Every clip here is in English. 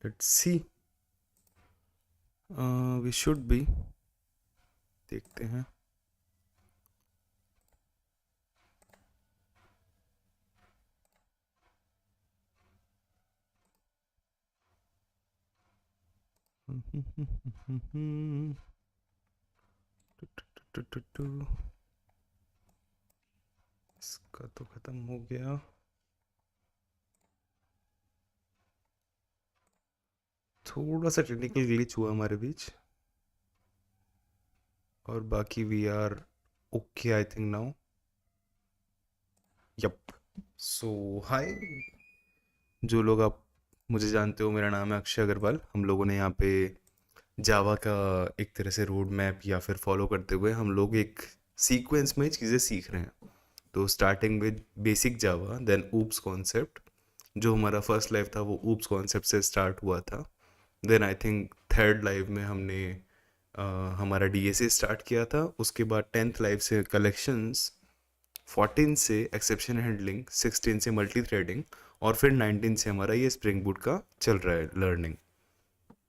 Let's see, we should be, देखते हैं। इसका तो खत्म हो गया। थोड़ा सा टेक्निकल ग्लिच हुआ हमारे बीच, और बाकी we are okay I think now. Yup. So hi, जो लोग आप मुझे जानते हो, मेरा नाम है अक्षय अग्रवाल। हम लोगों ने यहाँ पे जावा का एक तरह से रोड मैप या फिर फॉलो करते हुए हम लोग एक सीक्वेंस में चीज़ें सीख रहे हैं। तो starting with basic Java, then OOPs concept. जो हमारा फर्स्ट लाइव था वो ऊप्स कॉन्सेप्ट से स्टार्ट हुआ था। Then I think third live में हमने हमारा डीएसए स्टार्ट किया था। उसके बाद 10th लाइव से कलेक्शंस, 14 से एक्सेप्शन हैंडलिंग, 16 से मल्टी थ्रेडिंग, और फिर 19 से हमारा ये स्प्रिंग बूट का चल रहा है लर्निंग।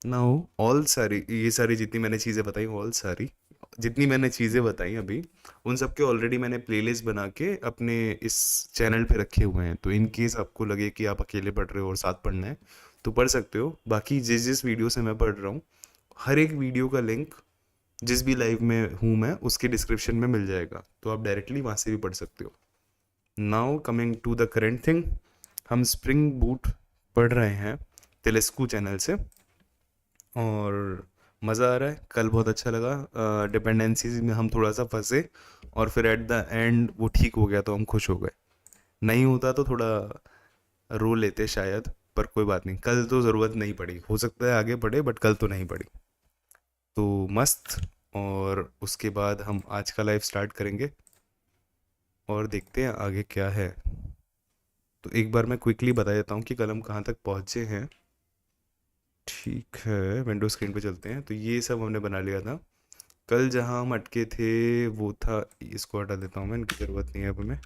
नाउ ऑल सारी ये सारी जितनी मैंने चीज़ें बताई, ऑल सारी जितनी मैंने चीज़ें बताई अभी, उन सब के ऑलरेडी मैंने प्लेलिस्ट बना के अपने इस चैनल पे रखे हुए हैं। तो इन केस आपको लगे कि आप अकेले पढ़ रहे हो और साथ पढ़ना है तो पढ़ सकते हो। बाकी जिस जिस वीडियो से मैं पढ़ रहा हूँ, हर एक वीडियो का लिंक जिस भी लाइव में हूँ मैं उसके डिस्क्रिप्शन में मिल जाएगा, तो आप डायरेक्टली वहाँ से भी पढ़ सकते हो। Now coming to the current thing, हम स्प्रिंग बूट पढ़ रहे हैं तेलेस्कू चैनल से, और मज़ा आ रहा है। कल बहुत अच्छा लगा, डिपेंडेंसीज में हम थोड़ा सा फंसे और फिर एट द एंड वो ठीक हो गया तो हम खुश हो गए। नहीं होता तो थोड़ा रो लेते शायद, पर कोई बात नहीं, कल तो ज़रूरत नहीं पड़ी। हो सकता है आगे बढ़े, बट कल तो नहीं पड़ी। तो मस्त। और उसके बाद हम आज का लाइव स्टार्ट करेंगे और देखते हैं आगे क्या है। तो एक बार मैं क्विकली बता देता हूँ कि कल हम कहाँ तक पहुँचे हैं। ठीक है, विंडो स्क्रीन पे चलते हैं। तो ये सब हमने बना लिया था। कल जहाँ हम अटके थे वो था, इसको हटा देता हूँ मैं, इनकी ज़रूरत नहीं है अब हमें।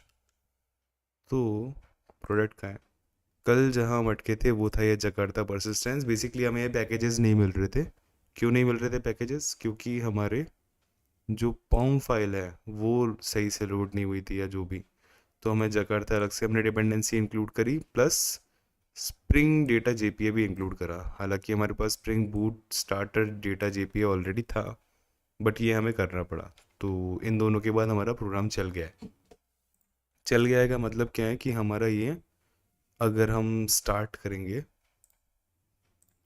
तो प्रोडक्ट का है, कल जहाँ हम अटके थे वो था ये जकार्ता परसिस्टेंस। बेसिकली हमें ये पैकेजेस नहीं मिल रहे थे। क्यों नहीं मिल रहे थे पैकेजेस? क्योंकि हमारे जो पॉम फाइल है वो सही से लोड नहीं हुई थी या जो भी। तो हमें जकार्ता अलग से हमने डिपेंडेंसी इंक्लूड करी, प्लस स्प्रिंग डेटा जेपीए भी इंक्लूड करा। हालांकि हमारे पास spring boot starter data JPA already था, बट ये हमें करना पड़ा। तो इन दोनों के बाद हमारा प्रोग्राम चल गया है। चल गया है का मतलब क्या है कि हमारा ये, अगर हम स्टार्ट करेंगे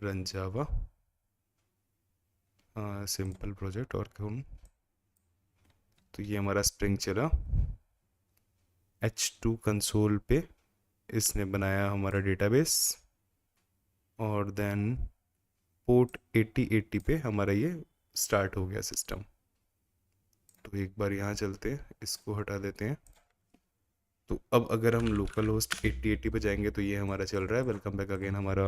रन जावा सिंपल प्रोजेक्ट और कौन, तो ये हमारा स्प्रिंग चला H2 कंसोल पे। इसने बनाया हमारा डेटाबेस, और देन पोर्ट 8080 पे हमारा ये स्टार्ट हो गया सिस्टम। तो एक बार यहाँ चलते हैं, इसको हटा देते हैं। तो अब अगर हम लोकल होस्ट 8080 पे जाएंगे तो ये हमारा चल रहा है। Welcome back again. हमारा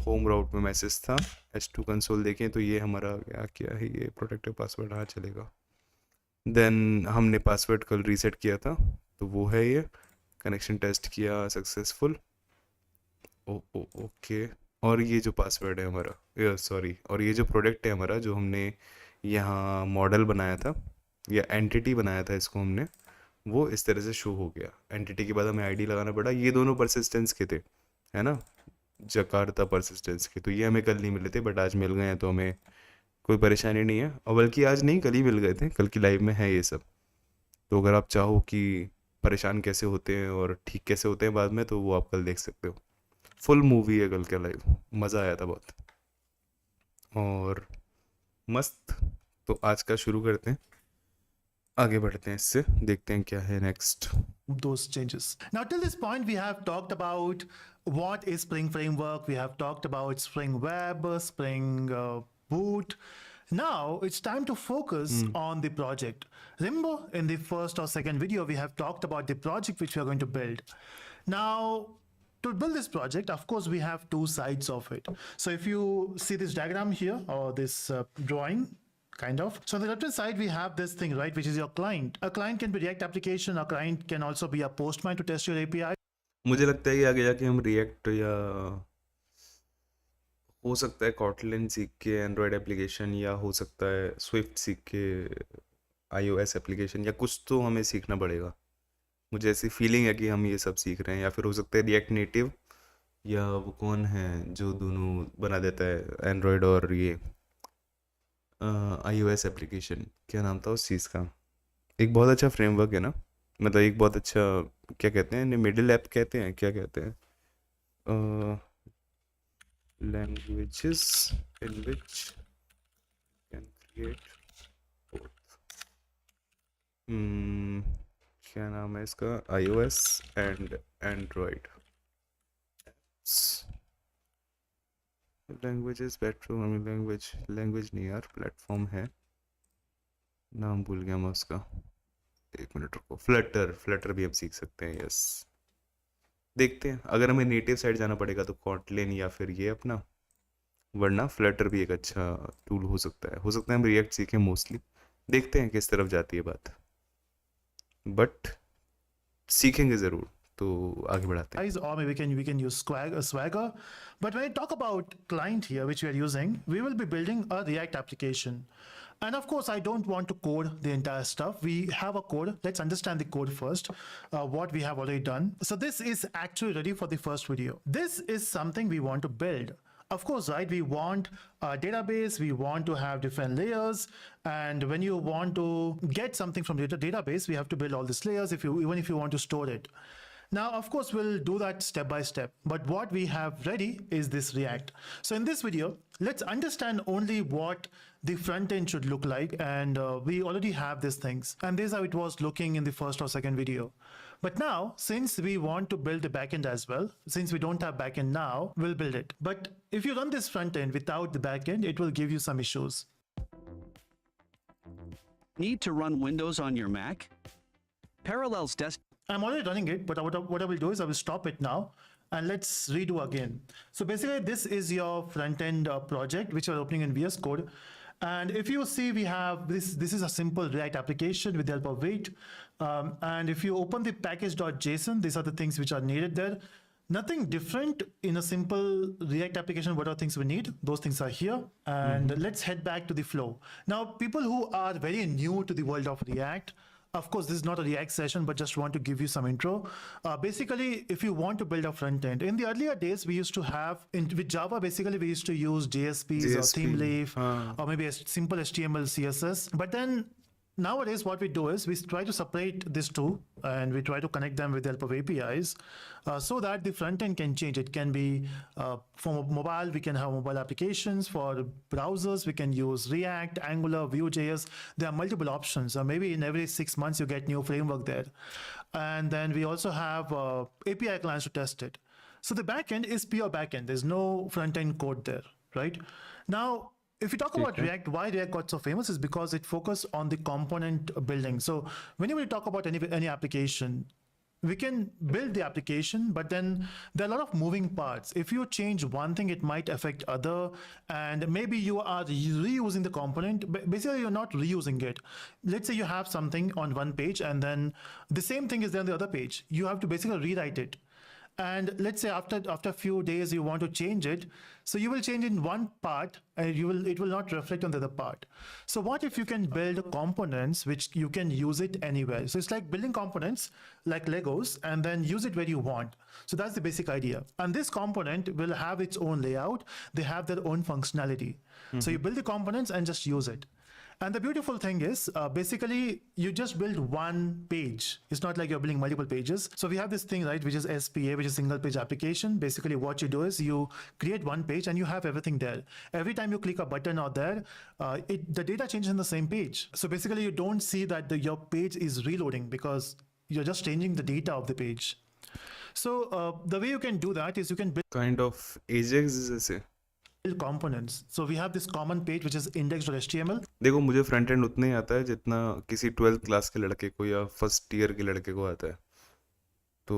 होम राउट में मैसेज था। H2 कंसोल देखें तो ये हमारा क्या क्या है, ये प्रोटेक्टिव पासवर्ड, हाँ चलेगा। देन हमने पासवर्ड कल रीसेट किया था, तो वो है ये। कनेक्शन टेस्ट किया सक्सेसफुल। ओ ओ ओके। और ये जो पासवर्ड है हमारा, सॉरी, और ये जो प्रोडक्ट है हमारा, जो हमने यहाँ मॉडल बनाया था या एंटिटी बनाया था, इसको हमने, वो इस तरह से शो हो गया। एंटिटी के बाद हमें आईडी लगाना पड़ा। ये दोनों परसिस्टेंस के थे, है ना, जकार्ता परसिस्टेंस के। तो ये हमें कल नहीं मिले थे, बट आज मिल गए हैं, तो हमें कोई परेशानी नहीं है। और बल्कि आज नहीं, कल ही मिल गए थे, कल की लाइव में है ये सब। तो अगर आप चाहो कि परेशान कैसे होते हैं और ठीक कैसे होते हैं बाद में, तो वो आप कल देख सकते हो। फुल मूवी है कल का लाइव, मज़ा आया था बहुत। और मस्त। तो आज का शुरू करते हैं, आगे बढ़ते हैं, इससे देखते हैं क्या है next. those changes. Now, till this point, we have talked about what is Spring Framework. We have talked about Spring Web, Spring Boot. Now it's time to focus on the project. Remember, in the first or second video, we have talked about the project which we are going to build. Now, to build this project, of course, we have two sides of it. So if you see this diagram here, or this drawing, kind of. So on the left-hand side, we have this thing, right, which is your client. A client can be React application. A client can also be a Postman to test your API. मुझे लगता है कि आगे जाके हम react या हो सकता है कॉटलिन सीख के एंड्रॉयड एप्लीकेशन, या हो सकता है स्विफ्ट सीख के iOS एप्लीकेशन, या कुछ तो हमें सीखना पड़ेगा। मुझे ऐसी फीलिंग है कि हम ये सब सीख रहे हैं, या फिर हो सकता है रिएक्ट नेटिव, या वो कौन है जो दोनों बना देता है एंड्रॉयड और ये iOS एप्लीकेशन, क्या नाम था उस चीज़ का? एक बहुत अच्छा फ्रेमवर्क है ना, मतलब एक बहुत अच्छा, क्या कहते हैं, मिडिल ऐप कहते हैं, क्या कहते हैं, languages in which can create both, hmm, क्या नाम है इसका, iOS and Android languages better, language नहीं यार, प्लेटफॉर्म है, नाम भूल गया मैं उसका, एक मिनट रुको, फ्लटर, फ्लटर भी हम सीख सकते हैं, यस। देखते हैं, अगर हमें नेटिव साइड जाना पड़ेगा तो कॉटलिन या फिर ये अपना, वरना फ्लटर भी एक अच्छा टूल हो सकता है हम रिएक्ट सीखें मोस्टली। देखते हैं किस तरफ जाती है बात, बट सीखेंगे ज़रूर, तो आगे बढ़ाते हैं। Or maybe we can use Swagger. But when we talk about client here, which we are using, we will be building a React application. And of course, I don't want to code the entire stuff. We have a code. Let's understand the code first, what we have already done. So this is actually ready for the first video. This is something we want to build. Of course, right? We want a database, we want to have different layers. And when you want to get something from the database, we have to build all these layers even if you want to store it. Now, of course, we'll do that step by step, but what we have ready is this React. So in this video, let's understand only what the front end should look like, and we already have these things, and this is how it was looking in the first or second video. But now, since we want to build the backend as well, since we don't have backend now, we'll build it. But if you run this front end without the backend, it will give you some issues. Need to run Windows on your Mac? Parallels Desktop. I'm already running it, but what I will do is I will stop it now and let's redo again. So basically this is your front-end project, which you're opening in VS Code. And if you see, we have this is a simple React application with the help of VII. And if you open the package.json, these are the things which are needed there. Nothing different in a simple React application. What are things we need? Those things are here. And let's head back to the flow. Now, people who are very new to the world of React, of course, this is not a React session, but just want to give you some intro. Basically, if you want to build a front end, in the earlier days, we used to have, with Java, basically, we used to use JSPs or theme leaf, or maybe a simple HTML, CSS. But then nowadays, what we do is we try to separate these two and we try to connect them with the help of APIs so that the front end can change. It can be for mobile, we can have mobile applications. For browsers, we can use React, Angular, Vue.js. There are multiple options. Maybe in every 6 months, you get new framework there. And then we also have API clients to test it. So the backend is pure backend. There's no front end code there, right? Now, if you talk about React, why React got so famous is because it focused on the component building. So whenever we talk about any application, we can build the application, but then there are a lot of moving parts. If you change one thing, it might affect other, and maybe you are reusing the component, but basically you're not reusing it. Let's say you have something on one page and then the same thing is there on the other page. You have to basically rewrite it. And let's say after a few days you want to change it, so you will change in one part and it will not reflect on the other part. So what if you can build components which you can use it anywhere? So it's like building components like Legos and then use it where you want. So that's the basic idea. And this component will have its own layout. They have their own functionality. So you build the components and just use it. And the beautiful thing is, basically, you just build one page. It's not like you're building multiple pages. So we have this thing, right, which is SPA, which is single page application. Basically, what you do is you create one page and you have everything there. Every time you click a button out there, the data changes in the same page. So basically, you don't see that your page is reloading because you're just changing the data of the page. So the way you can do that is you can build kind of Ajax जैसे। components. So we have this common page which is index.html. देखो, मुझे front end उतना ही आता है जितना किसी 12th class के लड़के को या फर्स्ट ईयर के लड़के को आता है, तो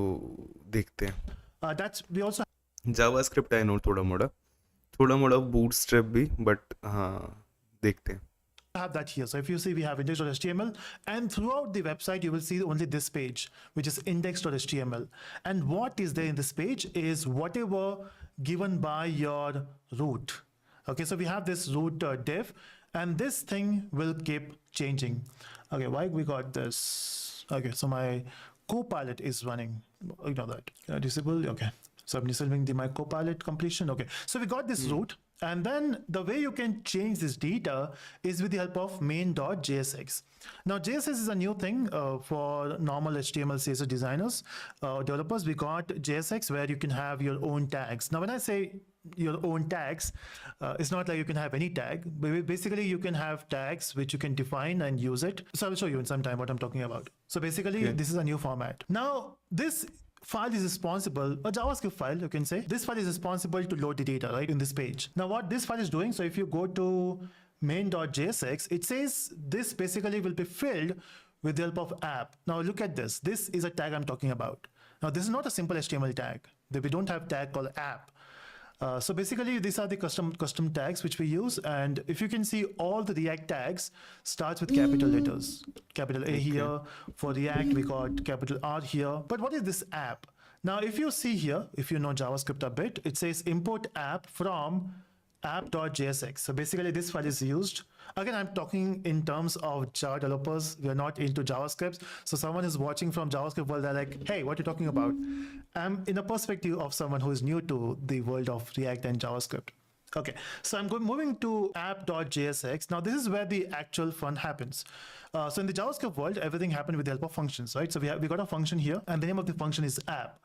देखते हैं। That's we also JavaScript I know थोड़ा मोड़ा बूटस्ट्रैप भी, बट हाँ देखते हैं। have that here. So if you see, we have index.html, and throughout the website, you will see only this page, which is index.html. And what is there in this page is whatever given by your root. Okay, so we have this root div, and this thing will keep changing. Okay, why we got this? Okay, so my Copilot is running. Ignore that. Disable. Okay, so I'm disabling my Copilot completion. Okay, so we got this root. And then the way you can change this data is with the help of main.jsx. Now, JSX is a new thing for normal HTML, CSS designers, developers. We got JSX where you can have your own tags. Now, when I say your own tags, it's not like you can have any tag. Basically, you can have tags which you can define and use it. So I'll show you in some time what I'm talking about. So basically, this is a new format. Now, this file is responsible, a JavaScript file, you can say. This file is responsible to load the data, right, in this page. Now, what this file is doing, so if you go to main.jsx, it says this basically will be filled with the help of app. Now, look at this. This is a tag I'm talking about. Now, this is not a simple HTML tag. We don't have tag called app. So basically, these are the custom tags which we use. And if you can see, all the React tags starts with capital letters. Capital A here. For React, we got capital R here. But what is this app? Now, if you see here, if you know JavaScript a bit, it says import app from app.jsx. So basically, this file is used. Again, I'm talking in terms of Java developers. We're not into JavaScript. So someone is watching from JavaScript world, they're like, hey, what are you talking about? I'm in a perspective of someone who is new to the world of React and JavaScript. Okay, so I'm moving to app.jsx. Now, this is where the actual fun happens. So in the JavaScript world, everything happened with the help of functions, right? So we got a function here, and the name of the function is app.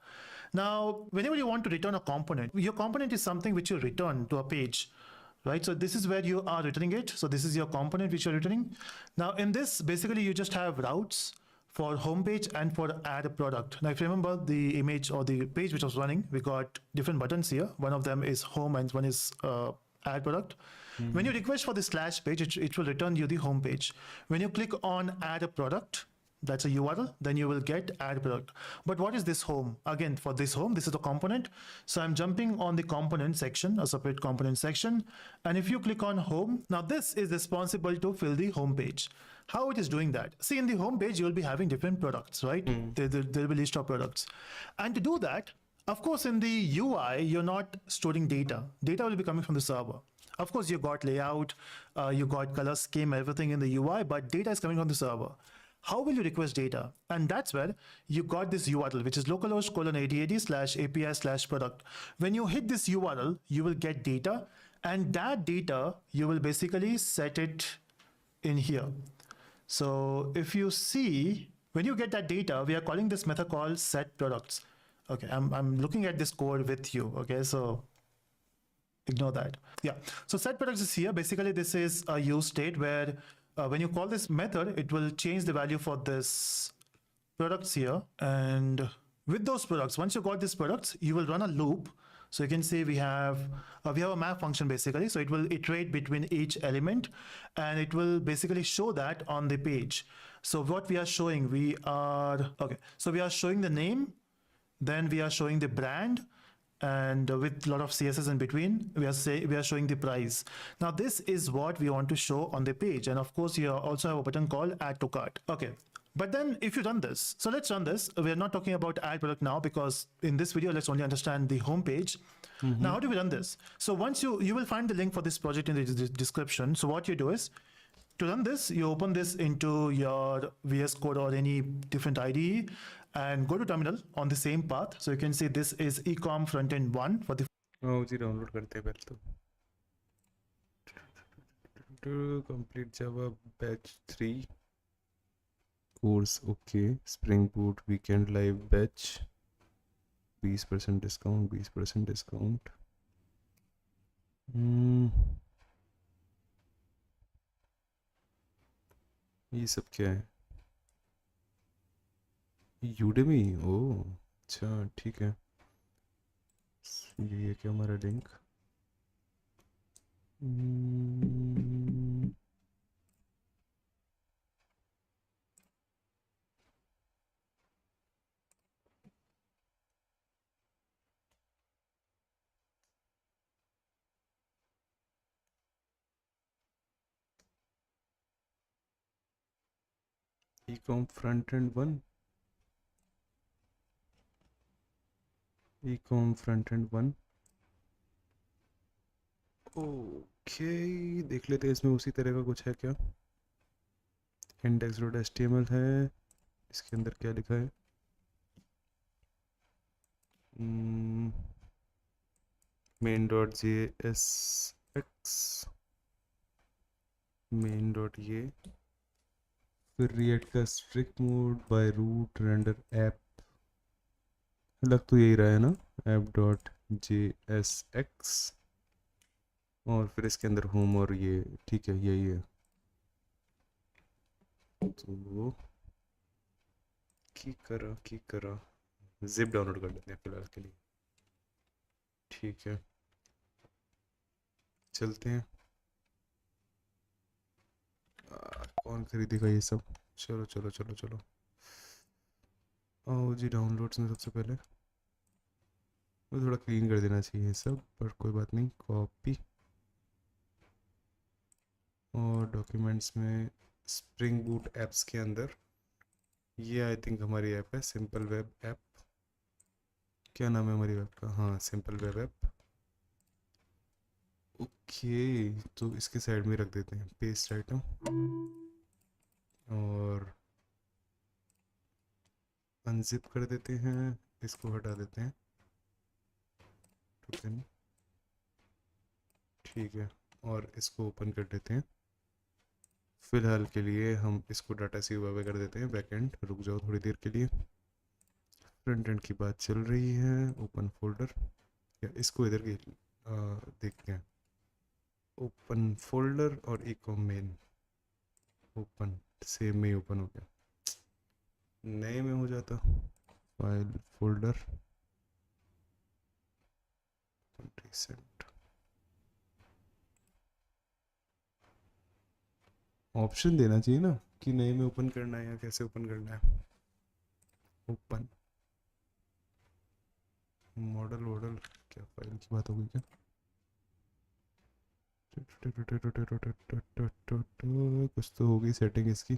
Now, whenever you want to return a component, your component is something which you return to a page, right? So this is where you are returning it. So this is your component which you're returning. Now, in this, basically, you just have routes for homepage and for add a product. Now, if you remember the image or the page which was running, we got different buttons here. One of them is home and one is add product. When you request for the slash page, it will return you the home page. When you click on add a product, that's a URL, then you will get add product. But what is this home? Again, for this home, this is the component. So I'm jumping on the component section, a separate component section. And if you click on home, now this is responsible to fill the home page. How it is doing that? See, in the home page, you'll be having different products, right? There will be list of products. And to do that, of course, in the UI, you're not storing data. Data will be coming from the server. Of course, you got layout, you got color scheme, everything in the UI, but data is coming from the server. How will you request data? And that's where you got this URL, which is localhost:80/API/product. When you hit this URL, you will get data, and that data, you will basically set it in here. So if you see, when you get that data, we are calling this method called setProducts. Okay, I'm looking at this code with you. Okay, so ignore that. Yeah, so setProducts is here. Basically, this is a use state where when you call this method, it will change the value for this products here. And with those products, once you got these products, you will run a loop. So you can see we have a map function basically. So it will iterate between each element, and it will basically show that on the page. So what we are showing, we are showing the name, then we are showing the brand, and with a lot of CSS in between, we are showing the price. Now this is what we want to show on the page, and of course you also have a button called add to cart. Okay, but then if you run this, so let's run this. We are not talking about add product now, because in this video let's only understand the home page. Now how do we run this? So once you will find the link for this project in the description. So what you do is, to run this, you open this into your VS Code or any different IDE and go to terminal on the same path. So you can see this is ecom frontend 1 for the जी download करते हैं पहले तो complete Java batch 3 course. Okay, Spring Boot weekend live batch, 20% discount, 20% discount. ये सब क्या है? Udemy? ओह अच्छा, ठीक है. ये क्या हमारा link? ecom front end 1, ecom front end 1। Okay, देख लेते हैं इसमें उसी तरह का कुछ है क्या। index.html है, इसके अंदर क्या लिखा है। main.jsx, main डॉट ये, फिर रिएक्ट का strict mode by root render app, लग तो यही रहा है ना, app.jsx, और फिर इसके अंदर होम और ये, ठीक है यही है। तो की करा जिप डाउनलोड कर लेते हैं फिलहाल के लिए। ठीक है, चलते हैं। कौन खरीदेगा ये सब। चलो चलो चलो चलो, आओ जी डाउनलोड्स में सबसे पहले वो थोड़ा क्लीन कर देना चाहिए सब, पर कोई बात नहीं। कॉपी, और डॉक्यूमेंट्स में स्प्रिंग बूट ऐप्स के अंदर ये आई थिंक हमारी ऐप है, सिंपल वेब ऐप। क्या नाम है हमारी वेब का, हाँ सिंपल वेब ऐप। ओके, तो इसके साइड में रख देते हैं पेस्ट आइटम, और अनजिप कर देते हैं, इसको हटा देते हैं टोकन। ठीक है, और इसको ओपन कर देते हैं। फिलहाल के लिए हम इसको डाटा सी हुआ कर देते हैं बैकएंड। रुक जाओ थोड़ी देर के लिए, फ्रंट एंड की बात चल रही है। ओपन फोल्डर, या इसको इधर की देखते हैं। ओपन फोल्डर और ecom मेन, ओपन सेम में ओपन हो गया, नए में हो जाता। फाइल फोल्डर रिसेंट, ऑप्शन देना चाहिए ना कि नए में ओपन करना है या कैसे ओपन करना है। ओपन मॉडल वॉडल, क्या फाइल की बात हो गई क्या। कुछ तो होगी सेटिंग इसकी।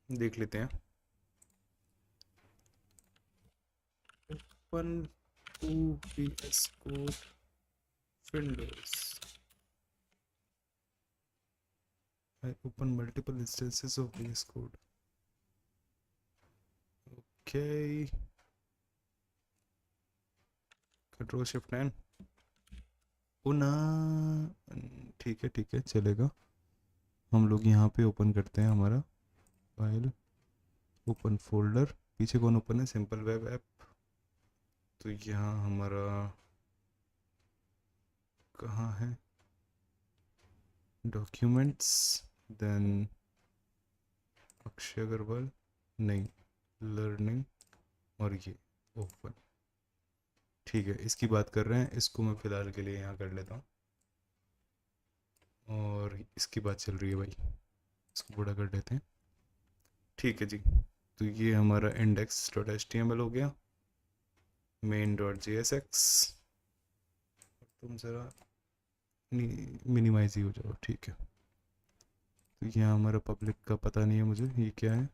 देख लेते हैं। Open VS code Windows, I open multiple instances of VS Code. Okay. Control Shift N. ओ ना, ठीक है चलेगा। हम लोग यहाँ पे ओपन करते हैं हमारा फाइल, ओपन फोल्डर। पीछे कौन ओपन है, सिंपल वेब ऐप। तो यहाँ हमारा कहाँ है, डॉक्यूमेंट्स, देन अक्षय अग्रवाल, नहीं लर्निंग, और ये ओपन। ठीक है, इसकी बात कर रहे हैं, इसको मैं फ़िलहाल के लिए यहाँ कर लेता हूँ। और इसकी बात चल रही है भाई, इसको बड़ा कर लेते हैं। ठीक है जी, तो ये हमारा index.html हो गया, main.jsx। तुम ज़रा मिनिमाइज ही हो जाओ, ठीक है। तो यहाँ हमारा पब्लिक का पता नहीं है मुझे, ये क्या है,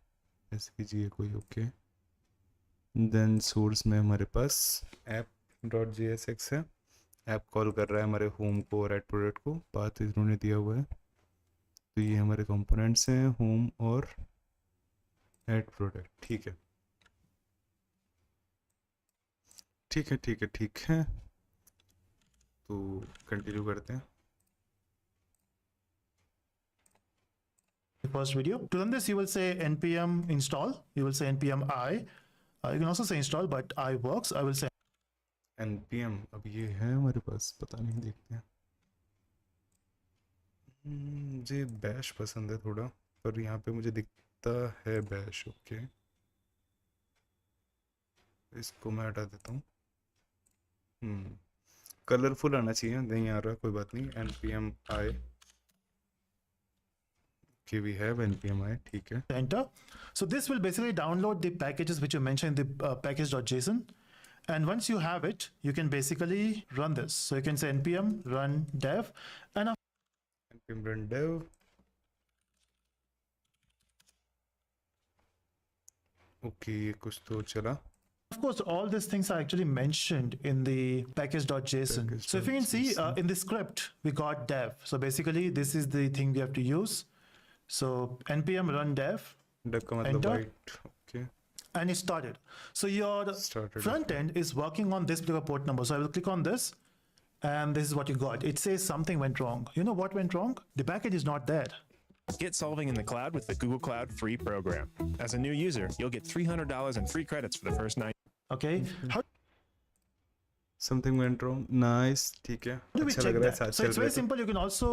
SVG है कोई, ओके। देन सोर्स में हमारे पास app.jsx है, ऐप कॉल कर रहा है हमारे होम को और एड प्रोडक्ट को, पाथ इन्होंने दिया हुआ है। तो ये हमारे कंपोनेंट्स हैं, होम और एड प्रोडक्ट। ठीक है ठीक है ठीक है ठीक है, तो कंटिन्यू करते हैं। First video. To run this, you will say npm install. You will say npm I. You can also say install, but I works. I will say npm, अब ये है हमारे पास, पता नहीं, देखते हैं। मुझे बैश पसंद है थोड़ा, पर यहाँ पे मुझे दिखता है बैश, ओके। इसको मैं हटा देता हूँ। कलरफुल आना चाहिए, नहीं आ रहा, कोई बात नहीं। npm I, okay, we have npm I, ठीक है। enter. So this will basically download the packages which you mentioned in the package.json. And once you have it, you can basically run this. So you can say npm run dev, and npm run dev. Okay ये कुछ तो चला. of course, all these things are actually mentioned in the package.json. So if you can see in the script, we got dev. So basically, this is the thing we have to use. So npm run dev, dev का मतलब enter, white. Okay. and it started. So your Started. front end is working on this particular port number. So I will click on this, and this is what you got. It says something went wrong. You know what went wrong? The backend is not there. Get solving in the cloud with the Google Cloud free program. As a new user, you'll get $300 in free credits for the first 9. Okay. How Something went wrong. Nice. ठीक है. do we अच्छा check लग रहा है that? साथ So चल it's रहे very तो. simple. You can also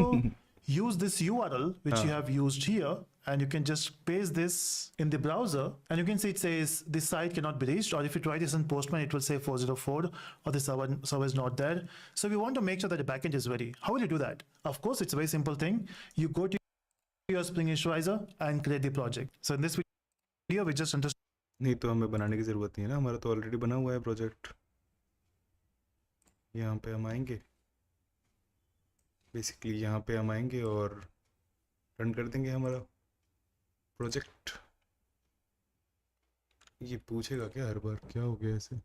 use this URL, which you have used here, and you can just paste this in the browser, and you can see it says this site cannot be reached, or if you try this in Postman, it will say 404, or the server is not there. So we want to make sure that the backend is ready. How will you do that? Of course, it's a very simple thing. You go to your Spring Initializer and create the project. So in this video, we just understood. नहीं तो हमें बनाने की ज़रूरत नहीं है ना, हमारा तो ऑलरेडी बना हुआ है प्रोजेक्ट. यहाँ पे हम आएंगे, बेसिकली यहाँ पे हम आएंगे और रन कर देंगे हमारा प्रोजेक्ट. ये पूछेगा क्या हर बार? क्या हो गया ऐसे?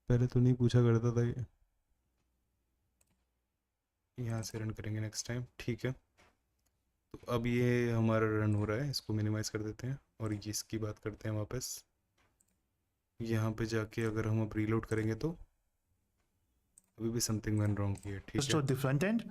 पहले तो नहीं पूछा करता था ये. यहाँ से रन करेंगे नेक्स्ट टाइम. ठीक है, तो अब ये हमारा रन हो रहा है. इसको मिनिमाइज कर देते हैं और ये इसकी बात करते हैं वापस. यहाँ पे जाके अगर हम अब रीलोड करेंगे तो अभी भी समथिंग वेंट रॉन्ग किया. ठीक है, Understood the front end,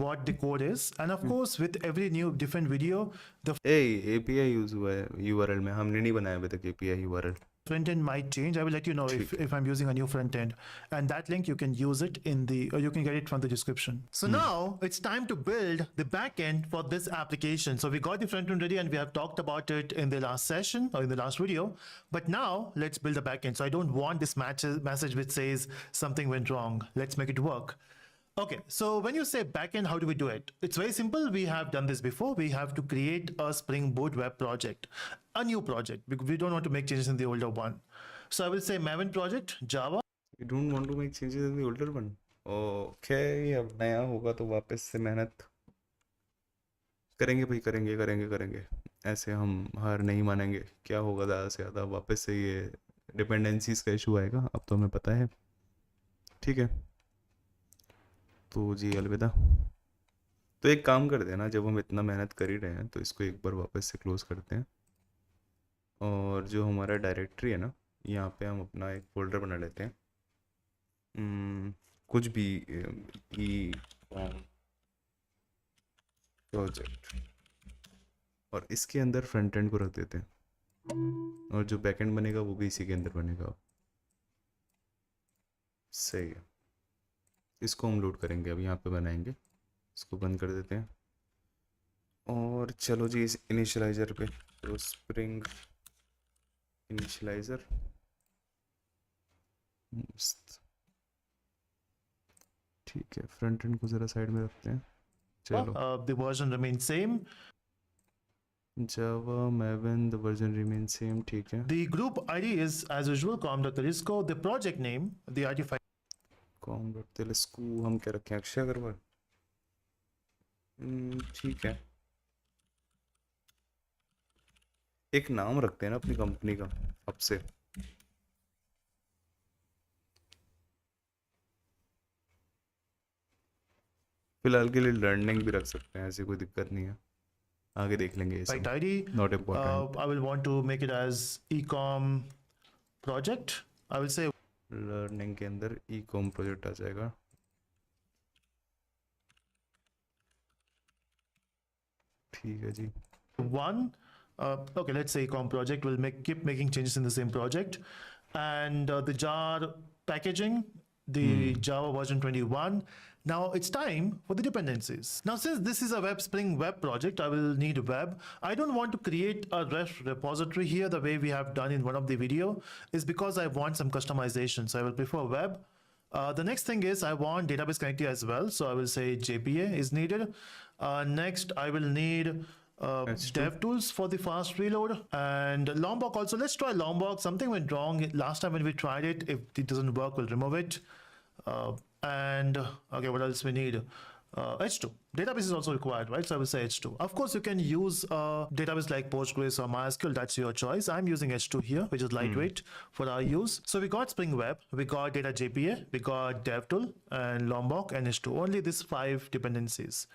what the code is, and of course, with every new different video, the API use हुआ है URL में. हमने नहीं बनाया अभी तक API URL. front end might change. I will let you know if I'm using a new front end, and that link you can use it in the, or you can get it from the description. So now it's time to build the back end for this application. So we got the front end ready, and we have talked about it in the last session or in the last video, but now let's build the back end. So I don't want this message which says something went wrong. Let's make it work. Okay, so when you say backend, how do we do it? It's very simple. We have done this before. We have to create a Spring Boot web project, a new project, because we don't want to make changes in the older one. So I will say Maven project, Java. You don't want to make changes in the older one. Okay, अब नया होगा तो वापस से मेहनत करेंगे भाई, करेंगे. ऐसे हम हार नहीं मानेंगे. क्या होगा ज़्यादा से ज़्यादा वापस से ये डिपेंडेंसीज का इशू आएगा. अब तो हमें पता है. ठीक है, तो जी अलविदा. तो एक काम करते हैं ना, जब हम इतना मेहनत कर ही रहे हैं तो इसको एक बार वापस से क्लोज करते हैं, और जो हमारा डायरेक्टरी है ना, यहाँ पे हम अपना एक फोल्डर बना लेते हैं. कुछ भी प्रोजेक्ट, और इसके अंदर फ्रंट एंड को रख देते हैं, और जो बैक एंड बनेगा वो भी इसी के अंदर बनेगा. सही है, इसको हम लोड करेंगे. अब यहाँ पे बनाएंगे, इसको बंद कर देते हैं. और चलो जी इस इनिशियलाइज़र पे, तो स्प्रिंग इनिशियलाइज़र. ठीक है, फ्रंट एंड को ज़रा साइड में रखते हैं. चलो, The version remains same. Java Maven, the version remains same. ठीक है, The group ID is as usual com.risco. The project name, the ID file. com.telesco हम क्या रखें? अक्षय अग्रवाल. ठीक है, एक नाम रखते हैं ना अपनी कंपनी का अब से. फिलहाल के लिए लर्निंग भी रख सकते हैं, ऐसी कोई दिक्कत नहीं है. आगे देख लेंगे ये सब. Site ID. Not important. I will want to make it as ecom project. I will say learning के अंदर ई-कॉम प्रोजेक्ट आ जाएगा. ठीक है जी. one. Okay, let's say ecom project. We'll keep making changes in the same project, and the jar packaging, the Java version 21. Now it's time for the dependencies. Now, since this is a Spring web project, I will need web. I don't want to create a REST repository here the way we have done in one of the video, is because I want some customization. So I will prefer web. The next thing is I want database connectivity as well. So I will say JPA is needed. Next, I will need H2. dev tools for the fast reload, and Lombok also. Let's try Lombok. Something went wrong last time when we tried it. If it doesn't work, we'll remove it. And okay, what else we need? H2. Database is also required, right? So I will say H2. Of course, you can use a database like Postgres or MySQL. That's your choice. I'm using H2 here, which is lightweight for our use. So we got Spring Web, we got Data JPA, we got DevTool and Lombok and H2. Only these 5 dependencies.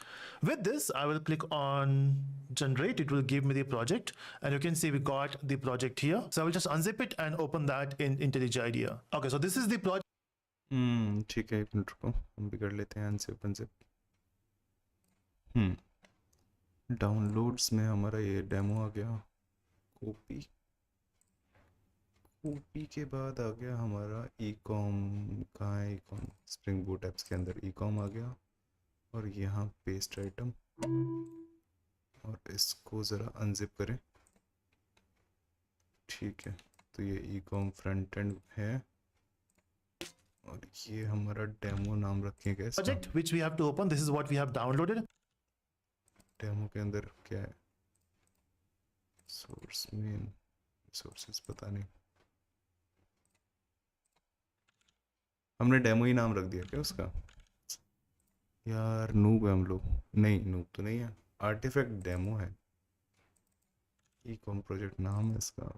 With this, I will click on generate. It will give me the project, and you can see we got the project here. So I will just unzip it and open that in IntelliJ IDEA. Okay, so this is the project. ठीक है, एक minute रुको, हम भी कर लेते हैं unzip unzip. Downloads में हमारा ये डेमो आ गया, कॉपी के बाद आ गया हमारा ई कॉम। कहाँ है e com? Spring boot apps के अंदर ई कॉम आ गया, और यहाँ पेस्ट आइटम, और इसको ज़रा अनजिप करें। ठीक है, तो ये ई कॉम फ्रंट एंड है, और ये हमारा डेमो नाम रखेंगे इसका। Project which we have to open. This is what we have downloaded. Demo के अंदर क्या है? सोर्स मेन सोर्सेस, पता नहीं, हमने डेमो ही नाम रख दिया क्या उसका? यार नूब है हम लोग। नहीं, नूब तो नहीं है, आर्टिफैक्ट डेमो है, ई कॉम प्रोजेक्ट नाम है इसका।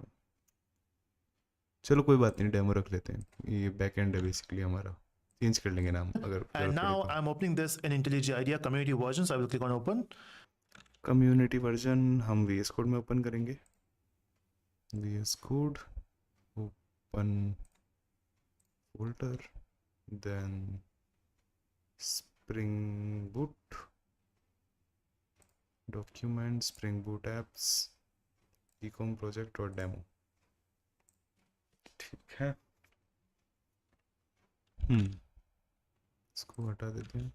चलो कोई बात नहीं, डेमो रख लेते हैं, ये बैक एंड है बेसिकली हमारा, चेंज कर लेंगे नाम अगर And now I'm opening this in IntelliJ IDEA community version. So I will click on open. Community version हम VS कोड में ओपन करेंगे। VS code open folder, then spring boot document, spring boot apps, e com project और demo. ठीक है, इसको हटा देते हैं।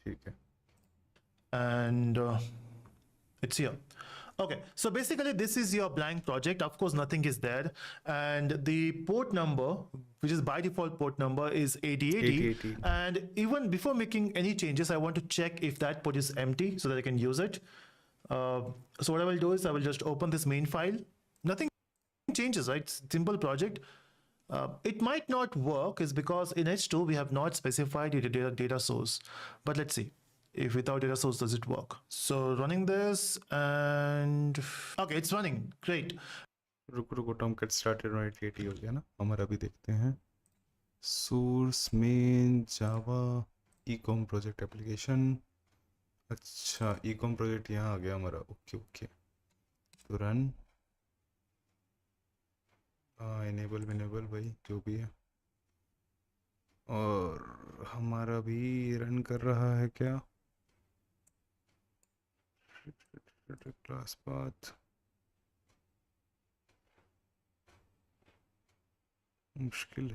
ठीक है, And it's here. Okay, so basically this is your blank project. Of course, nothing is there. And the port number, which is by default port number, is 8080. 8080. And even before making any changes, I want to check if that port is empty so that I can use it. So what I will do is I will just open this main file. Nothing changes, right? It's a simple project. It might not work is because in H2 we have not specified the data source. But let's see if without data source does it work. So running this, and okay, it's running. Great. रुको, Tom get started on 8080 हो गया ना हमारा। अभी देखते हैं source main जावा ई com project application. अच्छा, ई com project यहाँ आ गया हमारा। ओके, तो रन, इनेबल भाई जो भी है, और हमारा भी रन कर रहा है क्या? क्लास पाथ मुश्किल।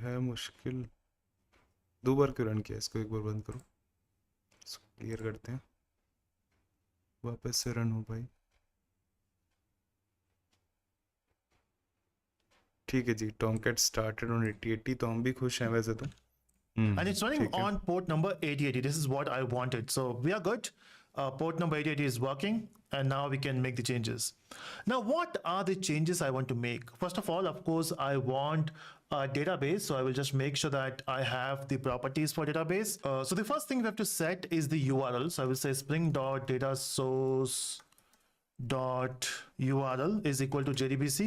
2 बार क्यों रन किया? इसको एक बार बंद करो, इसको क्लियर करते हैं, वापस से रन हो भाई। ठीक है जी, टॉमकैट स्टार्टेड ऑन 8080, तो हम भी खुश हैं वैसे तो। And it's running on port number 8080. This is what I wanted. So we are good. Port number 8080 is working, and now we can make the changes. Now, what are the changes I want to make? First of all, of course, I want a database. So I will just make sure that I have the properties for database. So the first thing we have to set is the URL. So I will say spring.datasource.url is equal to JDBC :